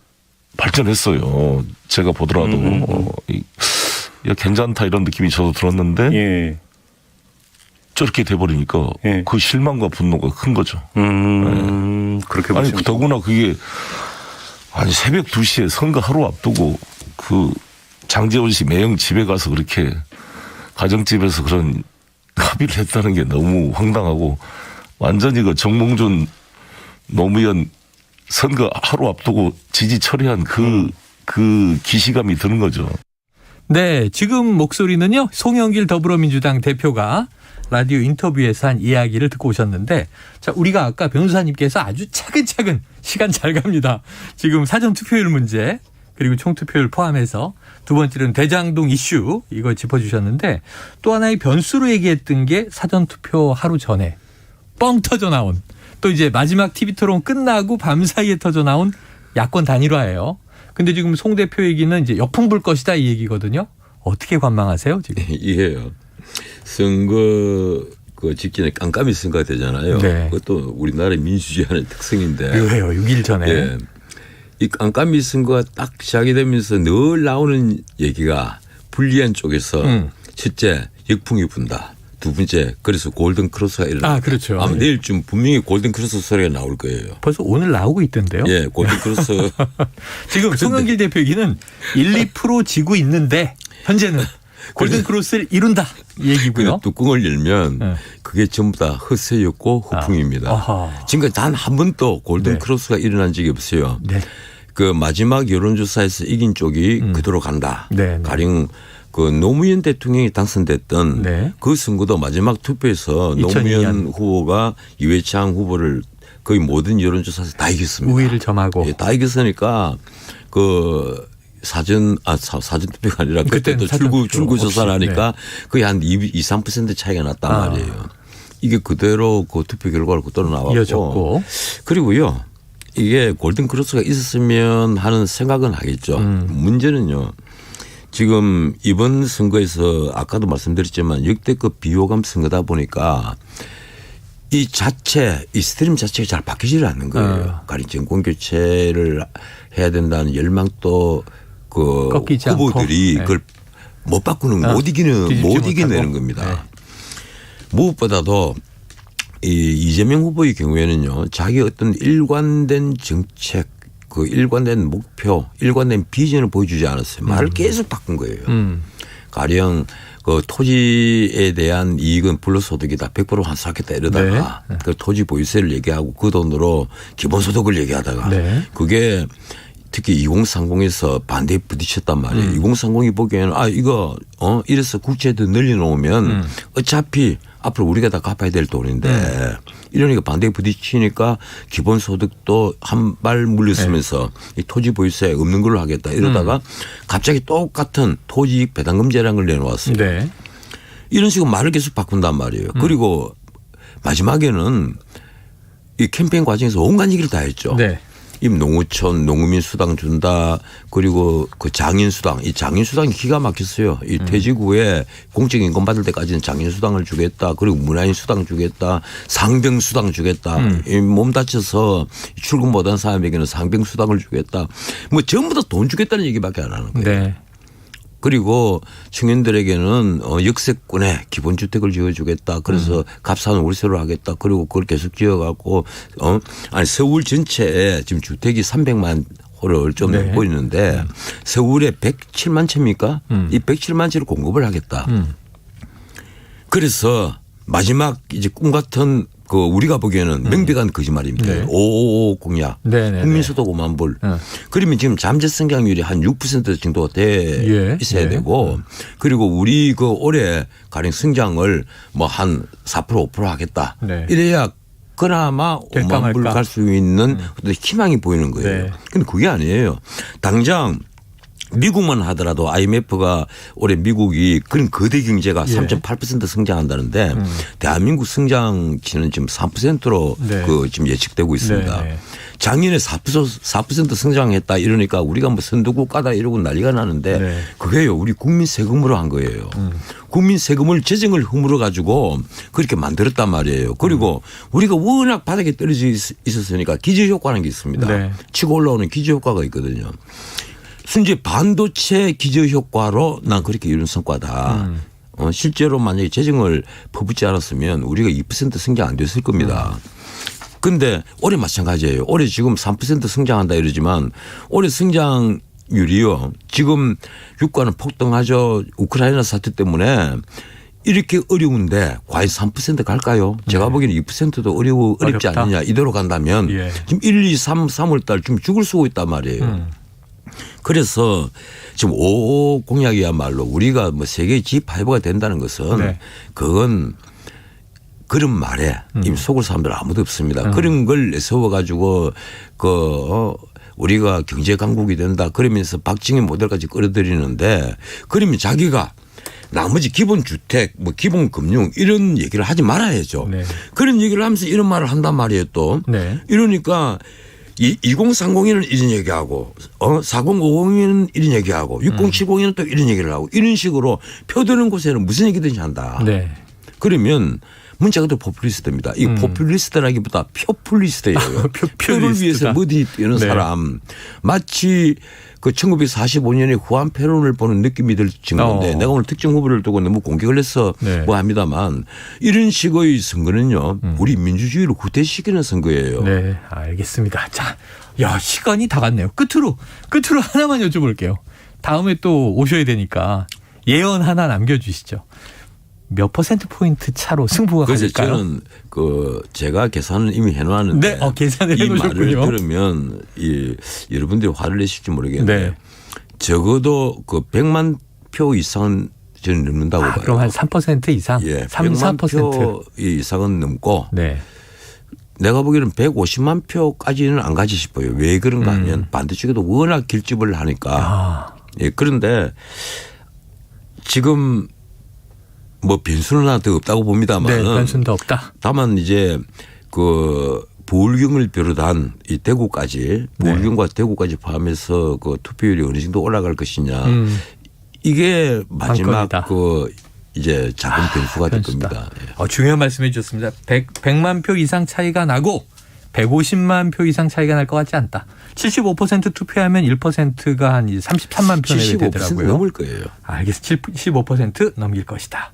발전했어요. 제가 보더라도 괜찮다 이런 느낌이 저도 들었는데 저렇게 돼버리니까 그 실망과 분노가 큰 거죠. 그렇게 아니 더구나 그게 새벽 2시에 선거 하루 앞두고 그 장제원 씨 매형 집에 가서 그렇게 가정집에서 그런 합의를 했다는 게 너무 황당하고 완전히 그 정몽준 노무현 선거 하루 앞두고 지지 처리한 그 기시감이 드는 거죠. 네, 지금 목소리는요. 송영길 더불어민주당 대표가 라디오 인터뷰에서 한 이야기를 듣고 오셨는데 자, 우리가 아까 변호사님께서 아주 차근차근 시간 잘 갑니다. 지금 사전 투표율 문제 그리고 총투표율 포함해서 두 번째는 대장동 이슈 이거 짚어주셨는데 또 하나의 변수로 얘기했던 게 사전 투표 하루 전에 뻥 터져 나온 또 이제 마지막 TV 토론 끝나고 밤사이에 터져 나온 야권 단일화예요. 근데 지금 송 대표 얘기는 이제 역풍 불 것이다 이 얘기거든요. 어떻게 관망하세요 지금? 이해요. 선거 그 직전에 깜깜이 선거가 되잖아요. 그것도 우리나라의 민주주의의 특성인데. 왜요? 6일 전에. 이 깜깜이 선거가 딱 시작이 되면서 늘 나오는 얘기가 불리한 쪽에서 첫째 역풍이 분다. 두 번째 그래서 골든 크로스가 일어나. 그렇죠. 아마 내일쯤 분명히 골든 크로스 소리가 나올 거예요. 벌써 오늘 나오고 있던데요. 예, 골든 크로스. 지금 송영길 대표 얘기는 1-2% 지고 있는데 현재는 골든 크로스를 이룬다 이 얘기고요. 뚜껑을 열면 그게 전부 다 허세였고 허풍입니다. 지금까지 단 한 번도 골든 크로스가 일어난 적이 없어요. 그 마지막 여론조사에서 이긴 쪽이 그대로 간다. 가령 그 노무현 대통령이 당선됐던 그 선거도 마지막 투표에서 2002년. 노무현 후보가 이회창 후보를 거의 모든 여론조사에서 다 이겼습니다. 우위를 점하고. 예, 다 이겼으니까 그 사전 투표가 아니라 그때도 출구 조사를 하니까 거의 한 2-3% 차이가 났단 말이에요. 이게 그대로 그 투표 결과를 그대로 나왔고. 이어졌고. 그리고요. 이게 골든 크로스가 있었으면 하는 생각은 하겠죠. 문제는요. 지금 이번 선거에서 아까도 말씀드렸지만 역대급 비호감 선거다 보니까 이 스트림 자체가 잘 바뀌지를 않는 거예요. 가령 정권 교체를 해야 된다는 열망도 그 후보들이 그걸 못 바꾸는 못 이겨내는 겁니다. 무엇보다도 이 이재명 후보의 경우에는요, 자기 어떤 일관된 정책, 그 일관된 목표, 일관된 비전을 보여주지 않았어요. 말을 계속 바꾼 거예요. 가령 그 토지에 대한 이익은 불로소득이다. 100% 환수하겠다 이러다가 그 토지 보유세를 얘기하고 그 돈으로 기본소득을 얘기하다가 그게 특히 2030에서 반대에 부딪혔단 말이에요. 2030이 보기에는 이거 이래서 국채도 늘려놓으면 어차피 앞으로 우리가 다 갚아야 될 돈인데 이러니까 반대에 부딪히니까 기본소득도 한 발 물렸으면서 이 토지 보유세 없는 걸로 하겠다 이러다가 갑자기 똑같은 토지이익 배당금제라는 걸 내놓았어요. 이런 식으로 말을 계속 바꾼단 말이에요. 그리고 마지막에는 이 캠페인 과정에서 온갖 얘기를 다 했죠. 이 농어촌, 농민 수당 준다. 그리고 그 장인 수당. 이 장인 수당이 기가 막혔어요. 이 퇴직 후에 공적인권 받을 때까지는 장인 수당을 주겠다. 그리고 문화인 수당 주겠다. 상병 수당 주겠다. 이 몸 다쳐서 출근 못한 사람에게는 상병 수당을 주겠다. 뭐 전부 다 돈 주겠다는 얘기밖에 안 하는 거예요. 그리고 청년들에게는 역세권에 기본주택을 지어주겠다. 그래서 값싼 월세로 하겠다. 그리고 그걸 계속 지어갖고 서울 전체에 지금 주택이 300만 호를 좀 넘고 있는데 서울에 107만 채입니까? 이 107만 채를 공급을 하겠다. 그래서 마지막 이제 꿈 같은 그 우리가 보기에는 명백한 거짓말입니다. 555 공약. 국민소득 5만 불. 그러면 지금 잠재 성장률이 한 6% 정도 돼 있어야 되고 그리고 우리 그 올해 가령 성장을 뭐 한 4% 5% 하겠다. 이래야 그나마 5만 불 갈 수 있는 희망이 보이는 거예요. 근데 그게 아니에요. 당장 미국만 하더라도 IMF가 올해 미국이 그런 거대 경제가 3.8% 성장한다는데 대한민국 성장치는 지금 3%로 그 지금 예측되고 있습니다. 작년에 4% 성장했다 이러니까 우리가 뭐 선도국가다 이러고 난리가 나는데 그게요 우리 국민 세금으로 한 거예요. 국민 세금을 재정을 허물어 가지고 그렇게 만들었단 말이에요. 그리고 우리가 워낙 바닥에 떨어져 있었으니까 기저효과라는 게 있습니다. 치고 올라오는 기저효과가 있거든요. 순전히 반도체 기저효과로 난 그렇게 이룬 성과다. 실제로 만약에 재정을 퍼붓지 않았으면 우리가 2% 성장 안 됐을 겁니다. 그런데 올해 마찬가지예요. 올해 지금 3% 성장한다 이러지만 올해 성장률이요. 지금 유가는 폭등하죠. 우크라이나 사태 때문에 이렇게 어려운데 과연 3% 갈까요? 제가 보기에는 2%도 어렵지 않느냐. 이대로 간다면 지금 1, 2, 3월 달 좀 죽을 쓰고 있단 말이에요. 그래서 지금 555 공약이야말로 우리가 뭐 세계의 G5가 된다는 것은 그건 그런 말에 이미 속을 사람들 아무도 없습니다. 그런 걸 내세워 가지고 우리가 경제 강국이 된다 그러면서 박정희 모델까지 끌어들이는데 그러면 자기가 나머지 기본 주택, 뭐 기본 금융 이런 얘기를 하지 말아야죠. 그런 얘기를 하면서 이런 말을 한단 말이에요 또. 이러니까 2030에는 이런 얘기하고 4050에는 이런 얘기하고 6070에는 또 이런 얘기를 하고 이런 식으로 표되는 곳에는 무슨 얘기든지 한다. 그러면 문자가 또 포퓰리스트입니다. 이 포퓰리스트라기보다 표퓰리스트예요. 표를 위해서 뭐든지 뛰는 사람. 마치 그 1945년에 후안 페론을 보는 느낌이 들 정도인데 내가 오늘 특정 후보를 두고 너무 공격을 해서 뭐 합니다만 이런 식의 선거는요. 우리 민주주의를 후퇴시키는 선거예요. 네, 알겠습니다. 자, 야, 시간이 다 갔네요. 끝으로 하나만 여쭤볼게요. 다음에 또 오셔야 되니까 예언 하나 남겨주시죠. 몇 %포인트 차로 승부가 갈까요? 그래서 저는 제가 계산을 이미 해놨는데 계산을 이 해놓으셨군요. 말을 들으면 여러분들이 화를 내실지 모르겠는데 적어도 100만 표 이상은 저는 넘는다고 봐요. 그럼 한 3% 이상? 예, 3, 100만 4%. 표 이상은 넘고 내가 보기에는 150만 표까지는 안 가지 싶어요. 왜 그런가 하면 반대쪽에도 워낙 결집을 하니까. 예, 그런데 지금 뭐 변수는 하나 더 없다고 봅니다만. 네, 변수는 더 없다. 다만 이제 부울경을 비롯한 이 대구까지 부울경과 대구까지 포함해서 투표율이 어느 정도 올라갈 것이냐. 이게 마지막 이제 작은 변수가 될 겁니다. 중요한 말씀해 주셨습니다. 100만 표 이상 차이가 나고 150만 표 이상 차이가 날 것 같지 않다. 75% 투표하면 1%가 한 33만 표 내외 되더라고요. 75% 넘을 거예요. 알겠습니다. 75% 넘길 것이다.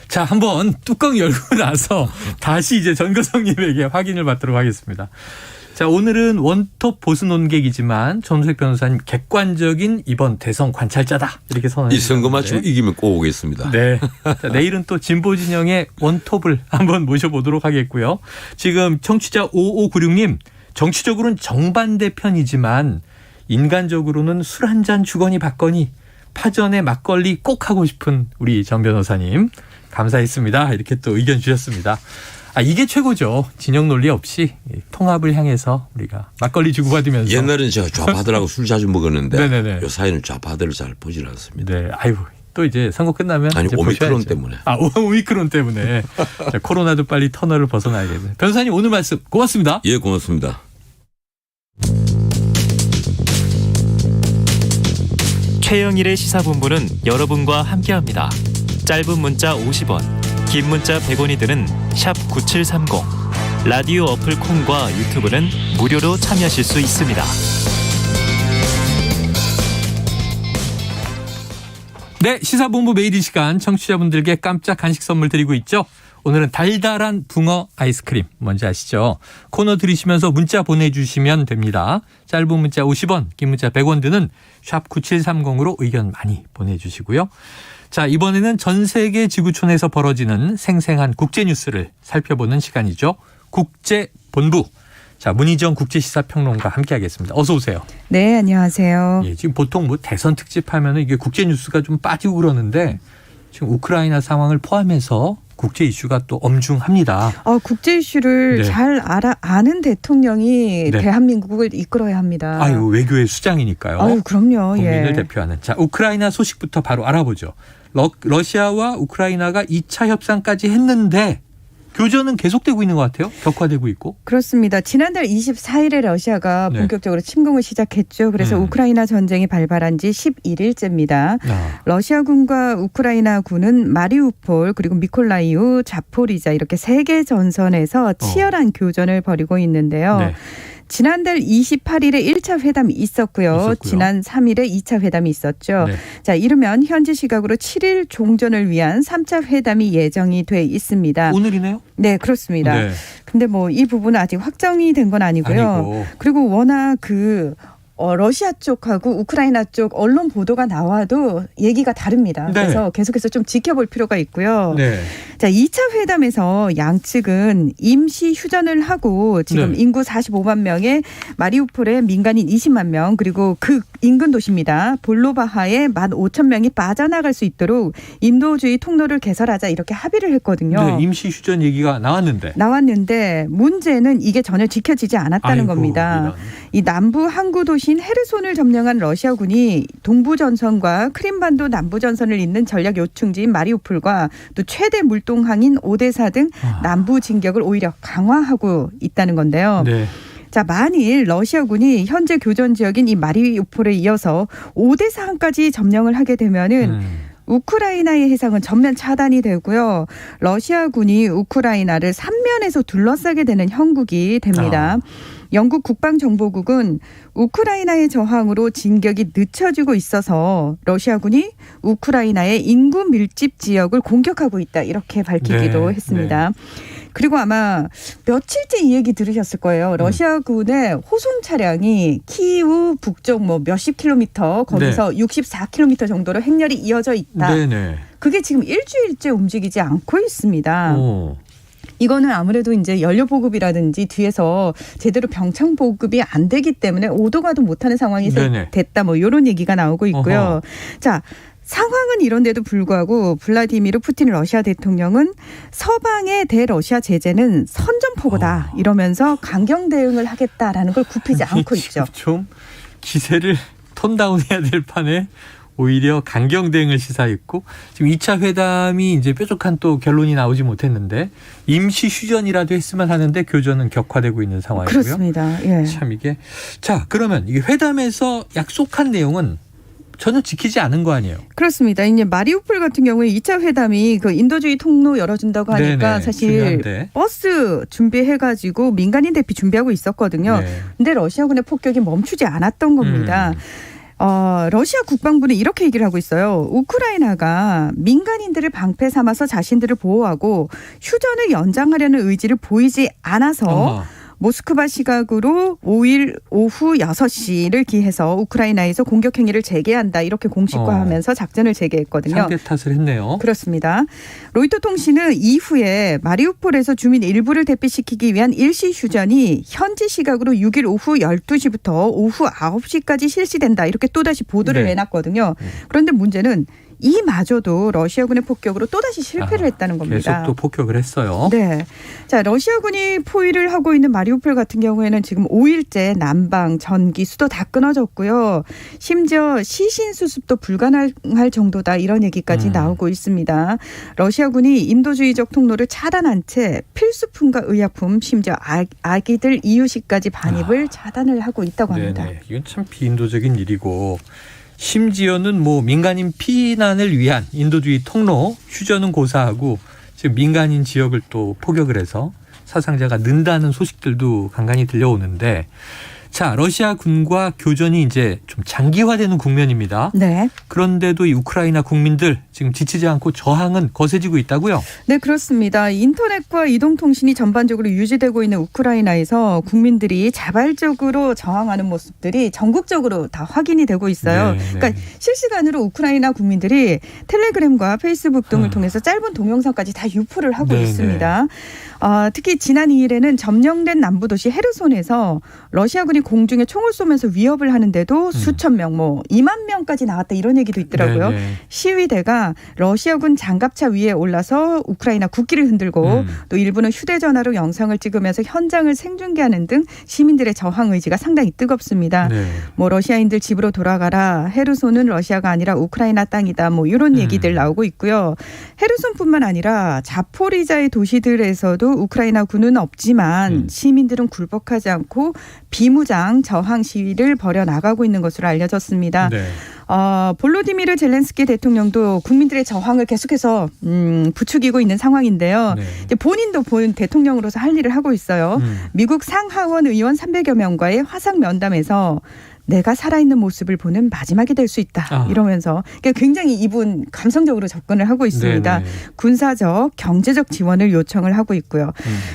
자, 한번 뚜껑 열고 나서 다시 이제 전거성님에게 확인을 받도록 하겠습니다. 자, 오늘은 원톱 보수 논객이지만 전우색 변호사님 객관적인 이번 대선 관찰자다 이렇게 선언해 이 선거 맞추고 이기면 꼭 오겠습니다. 네. 자, 내일은 또 진보 진영의 원톱을 한번 모셔보도록 하겠고요. 지금 청취자 5596님 정치적으로는 정반대 편이지만 인간적으로는 술 한 잔 주거니 받거니 파전에 막걸리 꼭 하고 싶은 우리 전 변호사님 감사했습니다. 이렇게 또 의견 주셨습니다. 이게 최고죠. 진영 논리 없이 통합을 향해서 우리가 막걸리 주고받으면서. 옛날에는 제가 좌파들하고 술 자주 먹었는데 네네네. 요 사이는 좌파들을 잘 보질 않습니다. 네, 아이고 또 이제 선거 끝나면 아니 이제 오미크론 보셔야죠. 때문에. 오미크론 때문에. 자, 코로나도 빨리 터널을 벗어나야겠네요. 변호사님 오늘 말씀 고맙습니다. 예, 고맙습니다. 최영일의 시사본부는 여러분과 함께합니다. 짧은 문자 50원, 긴 문자 100원이 드는 샵 9730. 라디오 어플 콩과 유튜브는 무료로 참여하실 수 있습니다. 네, 시사본부 매일 이 시간 청취자분들께 깜짝 간식 선물 드리고 있죠. 오늘은 달달한 붕어 아이스크림 뭔지 아시죠? 코너 들으시면서 문자 보내주시면 됩니다. 짧은 문자 50원, 긴 문자 100원 드는 샵 9730으로 의견 많이 보내주시고요. 자, 이번에는 전 세계 지구촌에서 벌어지는 생생한 국제 뉴스를 살펴보는 시간이죠. 국제본부. 자, 문희정 국제시사평론가 함께하겠습니다. 어서 오세요. 네, 안녕하세요. 예, 지금 보통 뭐 대선 특집하면 이게 국제 뉴스가 좀 빠지고 그러는데 지금 우크라이나 상황을 포함해서 국제 이슈가 또 엄중합니다. 국제 이슈를 잘 아는 대통령이 대한민국을 이끌어야 합니다. 외교의 수장이니까요. 그럼요. 국민을 대표하는. 자, 우크라이나 소식부터 바로 알아보죠. 러시아와 우크라이나가 2차 협상까지 했는데 교전은 계속되고 있는 것 같아요. 격화되고 있고. 그렇습니다. 지난달 24일에 러시아가 본격적으로 침공을 시작했죠. 그래서 우크라이나 전쟁이 발발한 지 11일째입니다. 러시아군과 우크라이나군은 마리우폴 그리고 미콜라이우, 자포리자 이렇게 3개 전선에서 치열한 교전을 벌이고 있는데요. 지난달 28일에 1차 회담이 있었고요. 지난 3일에 2차 회담이 있었죠. 자, 이르면 현지 시각으로 7일 종전을 위한 3차 회담이 예정이 돼 있습니다. 오늘이네요? 네, 그렇습니다. 근데 뭐 이 부분은 아직 확정이 된 건 아니고요. 그리고 워낙 러시아 쪽하고 우크라이나 쪽 언론 보도가 나와도 얘기가 다릅니다. 그래서 계속해서 좀 지켜볼 필요가 있고요. 자, 2차 회담에서 양측은 임시 휴전을 하고 지금 인구 45만 명의 마리우폴의 민간인 20만 명 그리고 그 인근 도시입니다. 볼로바하에 15,000명이 빠져나갈 수 있도록 인도주의 통로를 개설하자 이렇게 합의를 했거든요. 임시 휴전 얘기가 나왔는데 문제는 이게 전혀 지켜지지 않았다는 겁니다. 이 남부 항구 도시 헤르손을 점령한 러시아군이 동부전선과 크림반도 남부전선을 잇는 전략 요충지인 마리우폴과 또 최대 물동항인 오데사 등 남부 진격을 오히려 강화하고 있다는 건데요. 자, 만일 러시아군이 현재 교전 지역인 이 마리우폴에 이어서 오데사항까지 점령을 하게 되면은 우크라이나의 해상은 전면 차단이 되고요. 러시아군이 우크라이나를 3면에서 둘러싸게 되는 형국이 됩니다. 영국 국방정보국은 우크라이나의 저항으로 진격이 늦춰지고 있어서 러시아군이 우크라이나의 인구 밀집 지역을 공격하고 있다 이렇게 밝히기도 했습니다. 그리고 아마 며칠째 이 얘기 들으셨을 거예요. 러시아군의 호송 차량이 키이우 북쪽 뭐 몇십 킬로미터 거기서 64킬로미터 정도로 행렬이 이어져 있다. 그게 지금 일주일째 움직이지 않고 있습니다. 이거는 아무래도 이제 연료 보급이라든지 뒤에서 제대로 병창 보급이 안 되기 때문에 오도 가도 못하는 상황이 됐다. 뭐 이런 얘기가 나오고 있고요. 자. 상황은 이런데도 불구하고 블라디미르 푸틴 러시아 대통령은 서방의 대러시아 제재는 선전포고다 이러면서 강경 대응을 하겠다라는 걸 굽히지 않고 있죠. 좀 기세를 톤다운해야 될 판에 오히려 강경 대응을 시사했고 지금 2차 회담이 이제 뾰족한 또 결론이 나오지 못했는데 임시 휴전이라도 했으면 하는데 교전은 격화되고 있는 상황이고요. 그렇습니다. 참 이게 자 그러면 이게 회담에서 약속한 내용은 전혀 지키지 않은 거 아니에요? 그렇습니다. 이제 마리우폴 같은 경우에 2차 회담이 그 인도주의 통로 열어준다고 하니까 사실 중요한데. 버스 준비해가지고 민간인 대피 준비하고 있었거든요. 근데 러시아군의 폭격이 멈추지 않았던 겁니다. 러시아 국방부는 이렇게 얘기를 하고 있어요. 우크라이나가 민간인들을 방패 삼아서 자신들을 보호하고 휴전을 연장하려는 의지를 보이지 않아서 모스크바 시각으로 5일 오후 6시를 기해서 우크라이나에서 공격 행위를 재개한다. 이렇게 공식화하면서 작전을 재개했거든요. 상대 탓을 했네요. 그렇습니다. 로이터 통신은 이후에 마리우폴에서 주민 일부를 대피시키기 위한 일시 휴전이 현지 시각으로 6일 오후 12시부터 오후 9시까지 실시된다. 이렇게 또다시 보도를 해놨거든요. 그런데 문제는 이마저도 러시아군의 폭격으로 또다시 실패를 했다는 겁니다. 계속 또 폭격을 했어요. 네. 자, 러시아군이 포위를 하고 있는 마리우폴 같은 경우에는 지금 5일째 난방, 전기, 수도 다 끊어졌고요. 심지어 시신 수습도 불가능할 정도다 이런 얘기까지 나오고 있습니다. 러시아군이 인도주의적 통로를 차단한 채 필수품과 의약품, 심지어 아기들 이유식까지 반입을 차단을 하고 있다고 합니다. 이건 참 비인도적인 일이고 심지어는 뭐 민간인 피난을 위한 인도주의 통로 휴전은 고사하고 지금 민간인 지역을 또 포격을 해서 사상자가 는다는 소식들도 간간히 들려오는데 자, 러시아 군과 교전이 이제 좀 장기화되는 국면입니다. 그런데도 이 우크라이나 국민들 지금 지치지 않고 저항은 거세지고 있다고요? 네, 그렇습니다. 인터넷과 이동통신이 전반적으로 유지되고 있는 우크라이나에서 국민들이 자발적으로 저항하는 모습들이 전국적으로 다 확인이 되고 있어요. 그러니까 실시간으로 우크라이나 국민들이 텔레그램과 페이스북 등을 통해서 짧은 동영상까지 다 유포를 하고 있습니다. 특히 지난 2일에는 점령된 남부도시 헤르손에서 러시아군이 공중에 총을 쏘면서 위협을 하는데도 수천 명, 뭐 2만 명까지 나왔다 이런 얘기도 있더라고요. 시위대가 러시아군 장갑차 위에 올라서 우크라이나 국기를 흔들고 또 일부는 휴대전화로 영상을 찍으면서 현장을 생중계하는 등 시민들의 저항 의지가 상당히 뜨겁습니다. 뭐 러시아인들 집으로 돌아가라. 헤르손은 러시아가 아니라 우크라이나 땅이다. 뭐 이런 얘기들 나오고 있고요. 헤르손뿐만 아니라 자포리자의 도시들에서도 우크라이나 군은 없지만 시민들은 굴복하지 않고 비무장 저항 시위를 벌여나가고 있는 것으로 알려졌습니다. 볼로디미르 젤렌스키 대통령도 국민들의 저항을 계속해서 부추기고 있는 상황인데요. 이제 본인도 본 대통령으로서 할 일을 하고 있어요. 미국 상하원 의원 300여 명과의 화상 면담에서 내가 살아있는 모습을 보는 마지막이 될 수 있다. 이러면서 굉장히 이분 감성적으로 접근을 하고 있습니다. 군사적, 경제적 지원을 요청을 하고 있고요.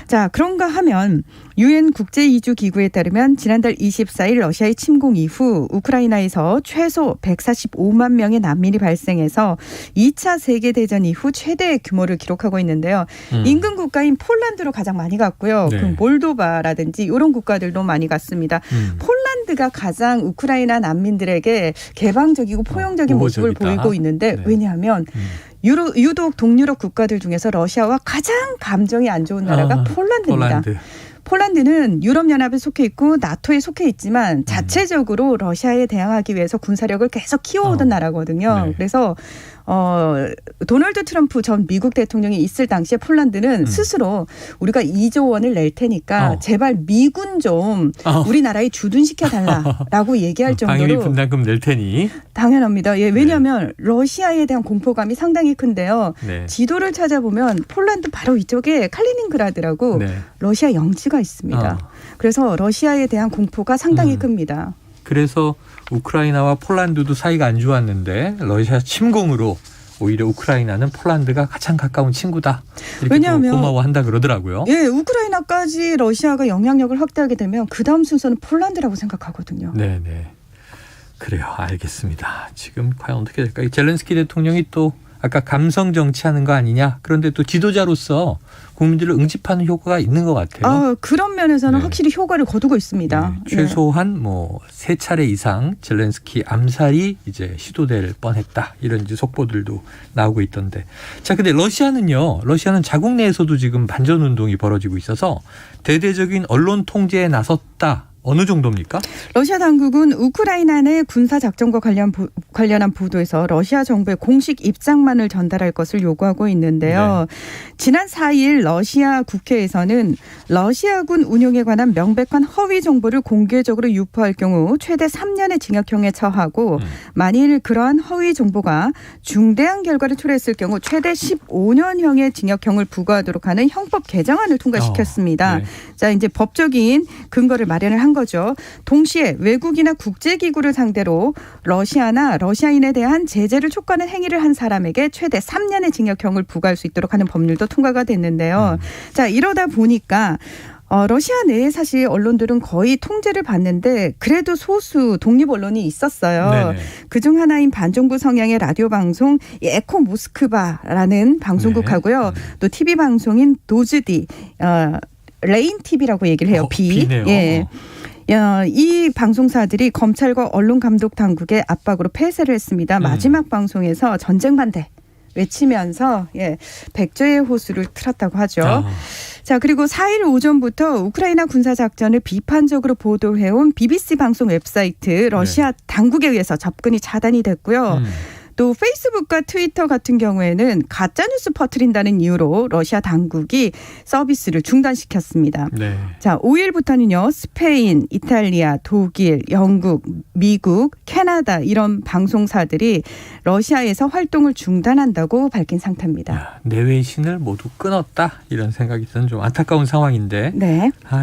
자, 그런가 하면 유엔 국제이주기구에 따르면 지난달 24일 러시아의 침공 이후 우크라이나에서 최소 145만 명의 난민이 발생해서 2차 세계대전 이후 최대 규모를 기록하고 있는데요. 인근 국가인 폴란드로 가장 많이 갔고요. 그 몰도바라든지 이런 국가들도 많이 갔습니다. 폴란드가 가장 우크라이나 난민들에게 개방적이고 포용적인 모습을 보이고 있는데 왜냐하면 유독 동유럽 국가들 중에서 러시아와 가장 감정이 안 좋은 나라가 폴란드입니다. 폴란드는 유럽연합에 속해 있고 나토에 속해 있지만 자체적으로 러시아에 대항하기 위해서 군사력을 계속 키워오던 나라거든요. 그래서 도널드 트럼프 전 미국 대통령이 있을 당시에 폴란드는 스스로 우리가 2조 원을 낼 테니까 제발 미군 좀 우리나라에 주둔시켜달라라고 얘기할 정도로 방위 분담금 낼 테니. 당연합니다. 예, 왜냐하면 러시아에 대한 공포감이 상당히 큰데요. 지도를 찾아보면 폴란드 바로 이쪽에 칼리닝그라드라고 러시아 영지가 수가 있습니다. 그래서 러시아에 대한 공포가 상당히 큽니다. 그래서 우크라이나와 폴란드도 사이가 안 좋았는데 러시아 침공으로 오히려 우크라이나는 폴란드가 가장 가까운 친구다. 이렇게 왜냐하면 고마워한다 그러더라고요. 예, 우크라이나까지 러시아가 영향력을 확대하게 되면 그 다음 순서는 폴란드라고 생각하거든요. 네네. 그래요. 알겠습니다. 지금 과연 어떻게 될까요? 젤렌스키 대통령이 또 아까 감성 정치하는 거 아니냐. 그런데 또 지도자로서 국민들을 응집하는 효과가 있는 것 같아요. 그런 면에서는 확실히 효과를 거두고 있습니다. 최소한 뭐 3차례 이상 젤렌스키 암살이 이제 시도될 뻔했다. 이런 이제 속보들도 나오고 있던데. 자, 근데 러시아는 자국 내에서도 지금 반전 운동이 벌어지고 있어서 대대적인 언론 통제에 나섰다. 어느 정도입니까? 러시아 당국은 우크라이나 내 군사작전과 관련한 보도에서 러시아 정부의 공식 입장만을 전달할 것을 요구하고 있는데요. 지난 4일 러시아 국회에서는 러시아군 운용에 관한 명백한 허위 정보를 공개적으로 유포할 경우 최대 3년의 징역형에 처하고 만일 그러한 허위 정보가 중대한 결과를 초래했을 경우 최대 15년형의 징역형을 부과하도록 하는 형법 개정안을 통과시켰습니다. 자, 이제 법적인 근거를 마련을 한 거죠. 동시에 외국이나 국제기구를 상대로 러시아나 러시아인에 대한 제재를 촉구하는 행위를 한 사람에게 최대 3년의 징역형을 부과할 수 있도록 하는 법률도 통과가 됐는데요. 자, 이러다 보니까 러시아 내에 사실 언론들은 거의 통제를 받는데 그래도 소수 독립 언론이 있었어요. 그중 하나인 반정부 성향의 라디오 방송 에코 모스크바라는 방송국하고요. 또 TV 방송인 도즈디 레인 TV라고 얘기를 해요. 비네요. 예. 이 방송사들이 검찰과 언론 감독 당국의 압박으로 폐쇄를 했습니다. 마지막 방송에서 전쟁 반대 외치면서 백조의 호수를 틀었다고 하죠. 자, 그리고 4일 오전부터 우크라이나 군사작전을 비판적으로 보도해온 BBC 방송 웹사이트 러시아 당국에 의해서 접근이 차단이 됐고요. 또 페이스북과 트위터 같은 경우에는 가짜뉴스 퍼뜨린다는 이유로 러시아 당국이 서비스를 중단시켰습니다. 자, 5일부터는요. 스페인, 이탈리아, 독일, 영국, 미국, 캐나다 이런 방송사들이 러시아에서 활동을 중단한다고 밝힌 상태입니다. 내외신을 모두 끊었다 이런 생각이 드는 좀 안타까운 상황인데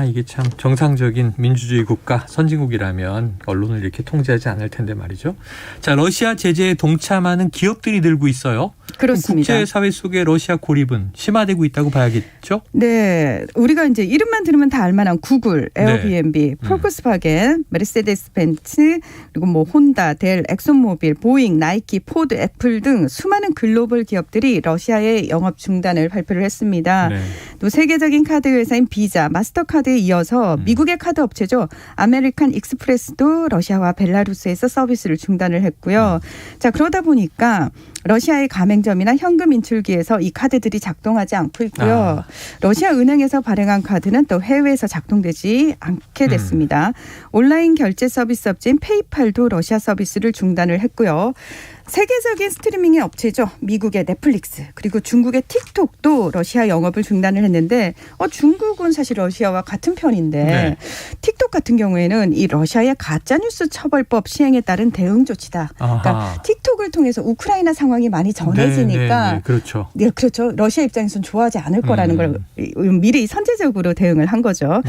이게 참 정상적인 민주주의 국가 선진국이라면 언론을 이렇게 통제하지 않을 텐데 말이죠. 자, 러시아 제재에 동참하는 기업들이 늘고 있어요. 그렇습니다. 국제사회 속의 러시아 고립은 심화되고 있다고 봐야겠죠? 네. 우리가 이제 이름만 들으면 다 알만한 구글, 에어비앤비, 폴크스바겐, 메르세데스 벤츠, 그리고 뭐 혼다, 델, 엑손모빌, 보잉, 나이키, 포드, 애플 등 수많은 글로벌 기업들이 러시아의 영업 중단을 발표를 했습니다. 또 세계적인 카드 회사인 비자, 마스터카드에 이어서 미국의 카드 업체죠. 아메리칸 익스프레스도 러시아와 벨라루스에서 서비스를 중단을 했고요. 자, 그러다 보니까 러시아의 가맹점이나 현금 인출기에서 이 카드들이 작동하지 않고 있고요. 러시아 은행에서 발행한 카드는 또 해외에서 작동되지 않게 됐습니다. 온라인 결제 서비스 업체인 페이팔도 러시아 서비스를 중단을 했고요. 세계적인 스트리밍의 업체죠. 미국의 넷플릭스 그리고 중국의 틱톡도 러시아 영업을 중단을 했는데 중국은 사실 러시아와 같은 편인데 틱톡 같은 경우에는 이 러시아의 가짜뉴스 처벌법 시행에 따른 대응 조치다. 그러니까 틱톡을 통해서 우크라이나 상황이 많이 전해지니까 그렇죠. 네, 그렇죠. 러시아 입장에서는 좋아하지 않을 거라는 걸 미리 선제적으로 대응을 한 거죠.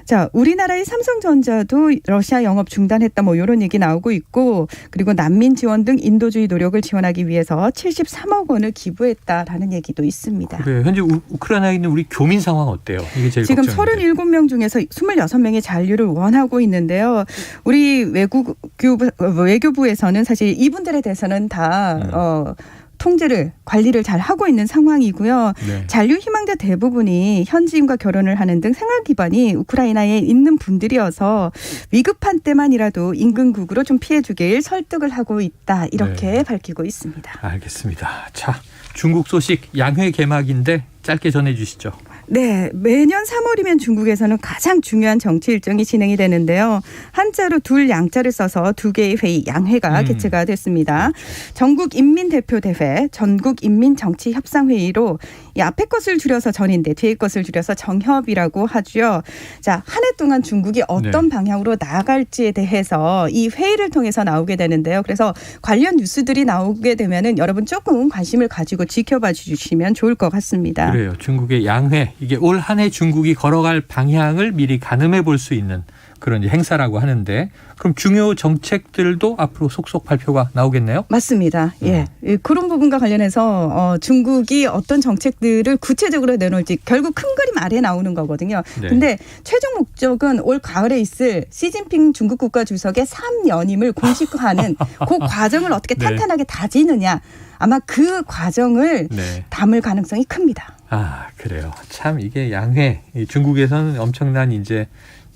자, 우리나라의 삼성전자도 러시아 영업 중단했다 뭐 이런 얘기 나오고 있고 그리고 난민 지원 등 인도주의 노력을 지원하기 위해서 73억 원을 기부했다라는 얘기도 있습니다. 그래, 현재 우크라이나에 있는 우리 교민 상황 어때요? 이게 제일 지금 걱정인데. 37명 중에서 26명의 잔류를 원하고 있는데요. 우리 외교부에서는 사실 이분들에 대해서는 다 통제를 관리를 잘 하고 있는 상황이고요. 잔류 희망자 대부분이 현지인과 결혼을 하는 등 생활 기반이 우크라이나에 있는 분들이어서 위급한 때만이라도 인근국으로 좀 피해주길 설득을 하고 있다. 이렇게 밝히고 있습니다. 알겠습니다. 자, 중국 소식 양회 개막인데 짧게 전해주시죠. 네, 매년 3월이면 중국에서는 가장 중요한 정치 일정이 진행이 되는데요. 한자로 둘 양자를 써서 두 개의 회의, 양회가 개최가 됐습니다. 전국인민대표대회, 전국인민정치협상회의로 이 앞에 것을 줄여서 전인데 뒤에 것을 줄여서 정협이라고 하죠. 자, 한 해 동안 중국이 어떤 방향으로 나아갈지에 대해서 이 회의를 통해서 나오게 되는데요. 그래서 관련 뉴스들이 나오게 되면은 여러분 조금 관심을 가지고 지켜봐 주시면 좋을 것 같습니다. 그래요. 중국의 양회 이게 올 한 해 중국이 걸어갈 방향을 미리 가늠해 볼 수 있는 그런 이제 행사라고 하는데 그럼 중요 정책들도 앞으로 속속 발표가 나오겠네요? 맞습니다. 예. 그런 부분과 관련해서 중국이 어떤 정책들을 구체적으로 내놓을지 결국 큰 그림 아래 나오는 거거든요. 네. 근데 최종 목적은 올 가을에 있을 시진핑 중국 국가 주석의 3연임을 공식화하는 그 과정을 어떻게 탄탄하게 다지느냐. 아마 그 과정을 담을 가능성이 큽니다. 아, 그래요. 참 이게 양회 중국에서는 엄청난 이제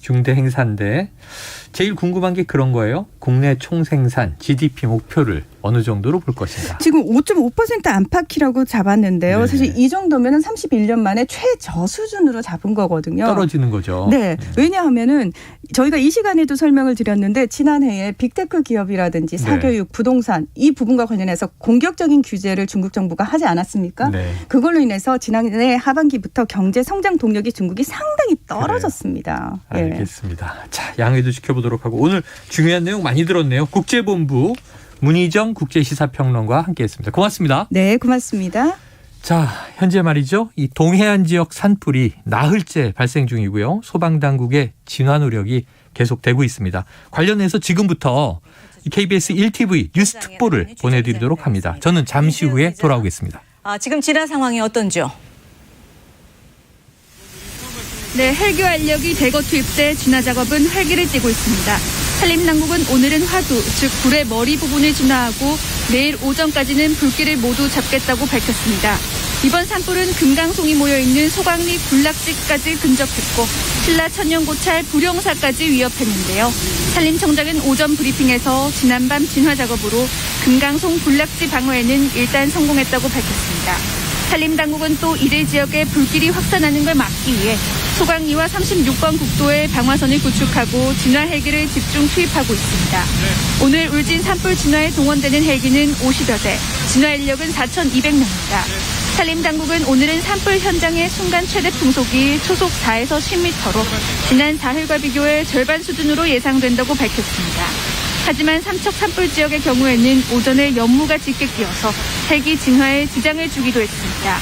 중대 행사인데 제일 궁금한 게 그런 거예요. 국내 총생산 GDP 목표를 어느 정도로 볼 것인가. 지금 5.5% 안팎이라고 잡았는데요. 네. 사실 이 정도면 31년 만에 최저 수준으로 잡은 거거든요. 떨어지는 거죠. 네. 왜냐하면은 저희가 이 시간에도 설명을 드렸는데 지난해에 빅테크 기업이라든지 사교육, 부동산 이 부분과 관련해서 공격적인 규제를 중국 정부가 하지 않았습니까? 네. 그걸로 인해서 지난해 하반기부터 경제 성장 동력이 중국이 상당히 떨어졌습니다. 예. 알겠습니다. 자, 양회도 지켜보도록 하고 오늘 중요한 내용 많이 들었네요. 국제본부 문희정 국제시사평론가와 함께했습니다. 고맙습니다. 네, 고맙습니다. 자, 현재 말이죠. 이 동해안 지역 산불이 나흘째 발생 중이고요. 소방당국의 진화 노력이 계속되고 있습니다. 관련해서 지금부터 KBS 1TV 뉴스 특보를 보내드리도록 합니다. 저는 잠시 후에 돌아오겠습니다. 지금 진화 상황이 어떤지요? 네, 헬기 완력이 대거 투입돼 진화 작업은 활기를 띠고 있습니다. 산림당국은 오늘은 화두, 즉 불의 머리 부분을 진화하고 내일 오전까지는 불길을 모두 잡겠다고 밝혔습니다. 이번 산불은 금강송이 모여있는 소강리 군락지까지 근접했고 신라 천년고찰 불용사까지 위협했는데요. 산림청장은 오전 브리핑에서 지난밤 진화 작업으로 금강송 군락지 방어에는 일단 성공했다고 밝혔습니다. 산림당국은 또 이들 지역에 불길이 확산하는 걸 막기 위해 소강리와 36번 국도에 방화선을 구축하고 진화 헬기를 집중 투입하고 있습니다. 오늘 울진 산불 진화에 동원되는 헬기는 50여 대, 진화 인력은 4,200명입니다. 산림당국은 오늘은 산불 현장의 순간 최대 풍속이 초속 4에서 10m로 지난 4일과 비교해 절반 수준으로 예상된다고 밝혔습니다. 하지만 삼척 산불 지역의 경우에는 오전에 연무가 짙게 끼어서 헬기 진화에 지장을 주기도 했습니다.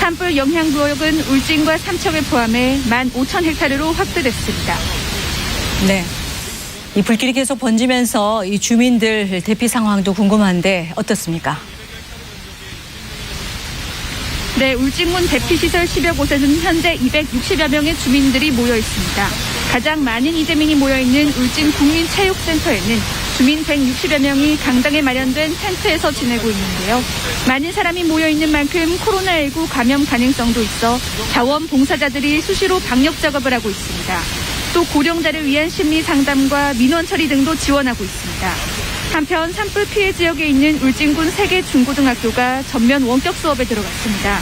산불 영향 구역은 울진과 삼척을 포함해 15,000헥타르로 확대됐습니다. 네. 이 불길이 계속 번지면서 이 주민들 대피 상황도 궁금한데 어떻습니까? 네, 울진군 대피시설 10여 곳에는 현재 260여 명의 주민들이 모여 있습니다. 가장 많은 이재민이 모여있는 울진 국민체육센터에는 주민 160여 명이 강당에 마련된 텐트에서 지내고 있는데요. 많은 사람이 모여있는 만큼 코로나19 감염 가능성도 있어 자원봉사자들이 수시로 방역 작업을 하고 있습니다. 또 고령자를 위한 심리 상담과 민원 처리 등도 지원하고 있습니다. 한편 산불 피해 지역에 있는 울진군 3개 중고등학교가 전면 원격 수업에 들어갔습니다.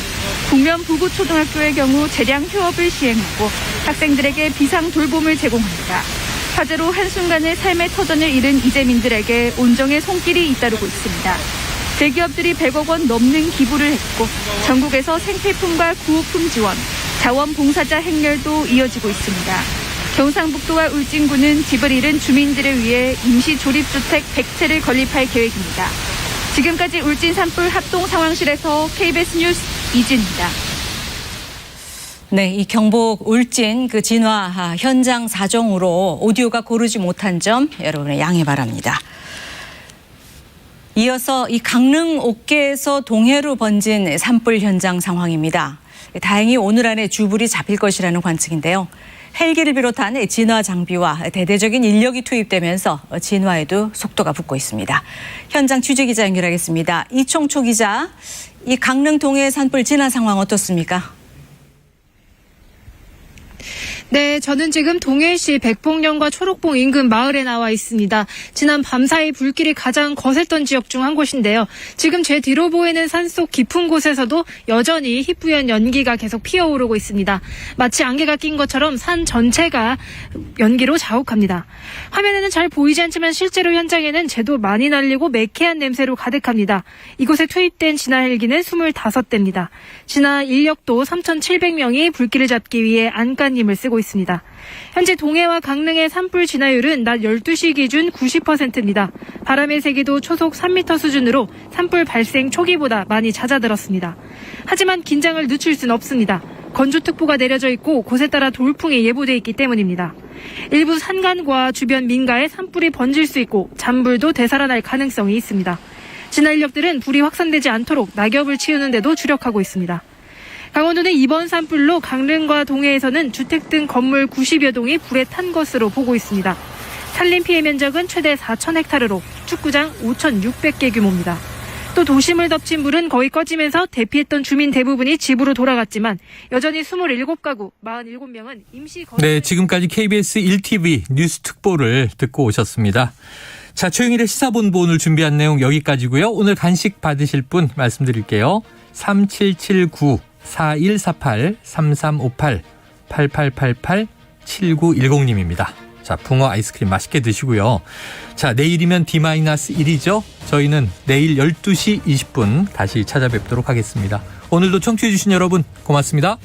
국면 부구초등학교의 경우 재량 휴업을 시행하고 학생들에게 비상 돌봄을 제공합니다. 화재로 한순간에 삶의 터전을 잃은 이재민들에게 온정의 손길이 잇따르고 있습니다. 대기업들이 100억 원 넘는 기부를 했고 전국에서 생필품과 구호품 지원, 자원봉사자 행렬도 이어지고 있습니다. 경상북도와 울진군은 집을 잃은 주민들을 위해 임시조립주택 100채를 건립할 계획입니다. 지금까지 울진 산불 합동 상황실에서 KBS 뉴스 이진입니다. 네, 이 경북 울진 그 진화 현장 사정으로 오디오가 고르지 못한 점 여러분의 양해 바랍니다. 이어서 이 강릉 옥계에서 동해로 번진 산불 현장 상황입니다. 다행히 오늘 안에 주불이 잡힐 것이라는 관측인데요. 헬기를 비롯한 진화 장비와 대대적인 인력이 투입되면서 진화에도 속도가 붙고 있습니다. 현장 취재기자 연결하겠습니다. 이총초 기자, 이 강릉 동해 산불 진화 상황 어떻습니까? 네, 저는 지금 동해시 백봉령과 초록봉 인근 마을에 나와 있습니다. 지난 밤사이 불길이 가장 거셌던 지역 중 한 곳인데요. 지금 제 뒤로 보이는 산속 깊은 곳에서도 여전히 희뿌연 연기가 계속 피어오르고 있습니다. 마치 안개가 낀 것처럼 산 전체가 연기로 자욱합니다. 화면에는 잘 보이지 않지만 실제로 현장에는 재도 많이 날리고 매캐한 냄새로 가득합니다. 이곳에 투입된 진화 헬기는 25대입니다. 진화 인력도 3,700명이 불길을 잡기 위해 안간힘을 쓰고 있습니다. 현재 동해와 강릉의 산불 진화율은 낮 12시 기준 90%입니다. 바람의 세기도 초속 3m 수준으로 산불 발생 초기보다 많이 잦아들었습니다. 하지만 긴장을 늦출 순 없습니다. 건조특보가 내려져 있고 곳에 따라 돌풍이 예보돼 있기 때문입니다. 일부 산간과 주변 민가에 산불이 번질 수 있고 잔불도 되살아날 가능성이 있습니다. 진화인력들은 불이 확산되지 않도록 낙엽을 치우는 데도 주력하고 있습니다. 강원도는 이번 산불로 강릉과 동해에서는 주택 등 건물 90여 동이 불에 탄 것으로 보고 있습니다. 산림 피해 면적은 최대 4,000헥타르로 축구장 5,600개 규모입니다. 또 도심을 덮친 불은 거의 꺼지면서 대피했던 주민 대부분이 집으로 돌아갔지만 여전히 27가구 47명은 임시 거주. 네, 지금까지 KBS 1TV 뉴스 특보를 듣고 오셨습니다. 자, 최영일의 시사본부 오늘 준비한 내용 여기까지고요. 오늘 간식 받으실 분 말씀드릴게요. 3779-4148-3358-8888-7910님입니다. 자, 붕어 아이스크림 맛있게 드시고요. 자, 내일이면 D-1이죠. 저희는 내일 12시 20분 다시 찾아뵙도록 하겠습니다. 오늘도 청취해 주신 여러분 고맙습니다.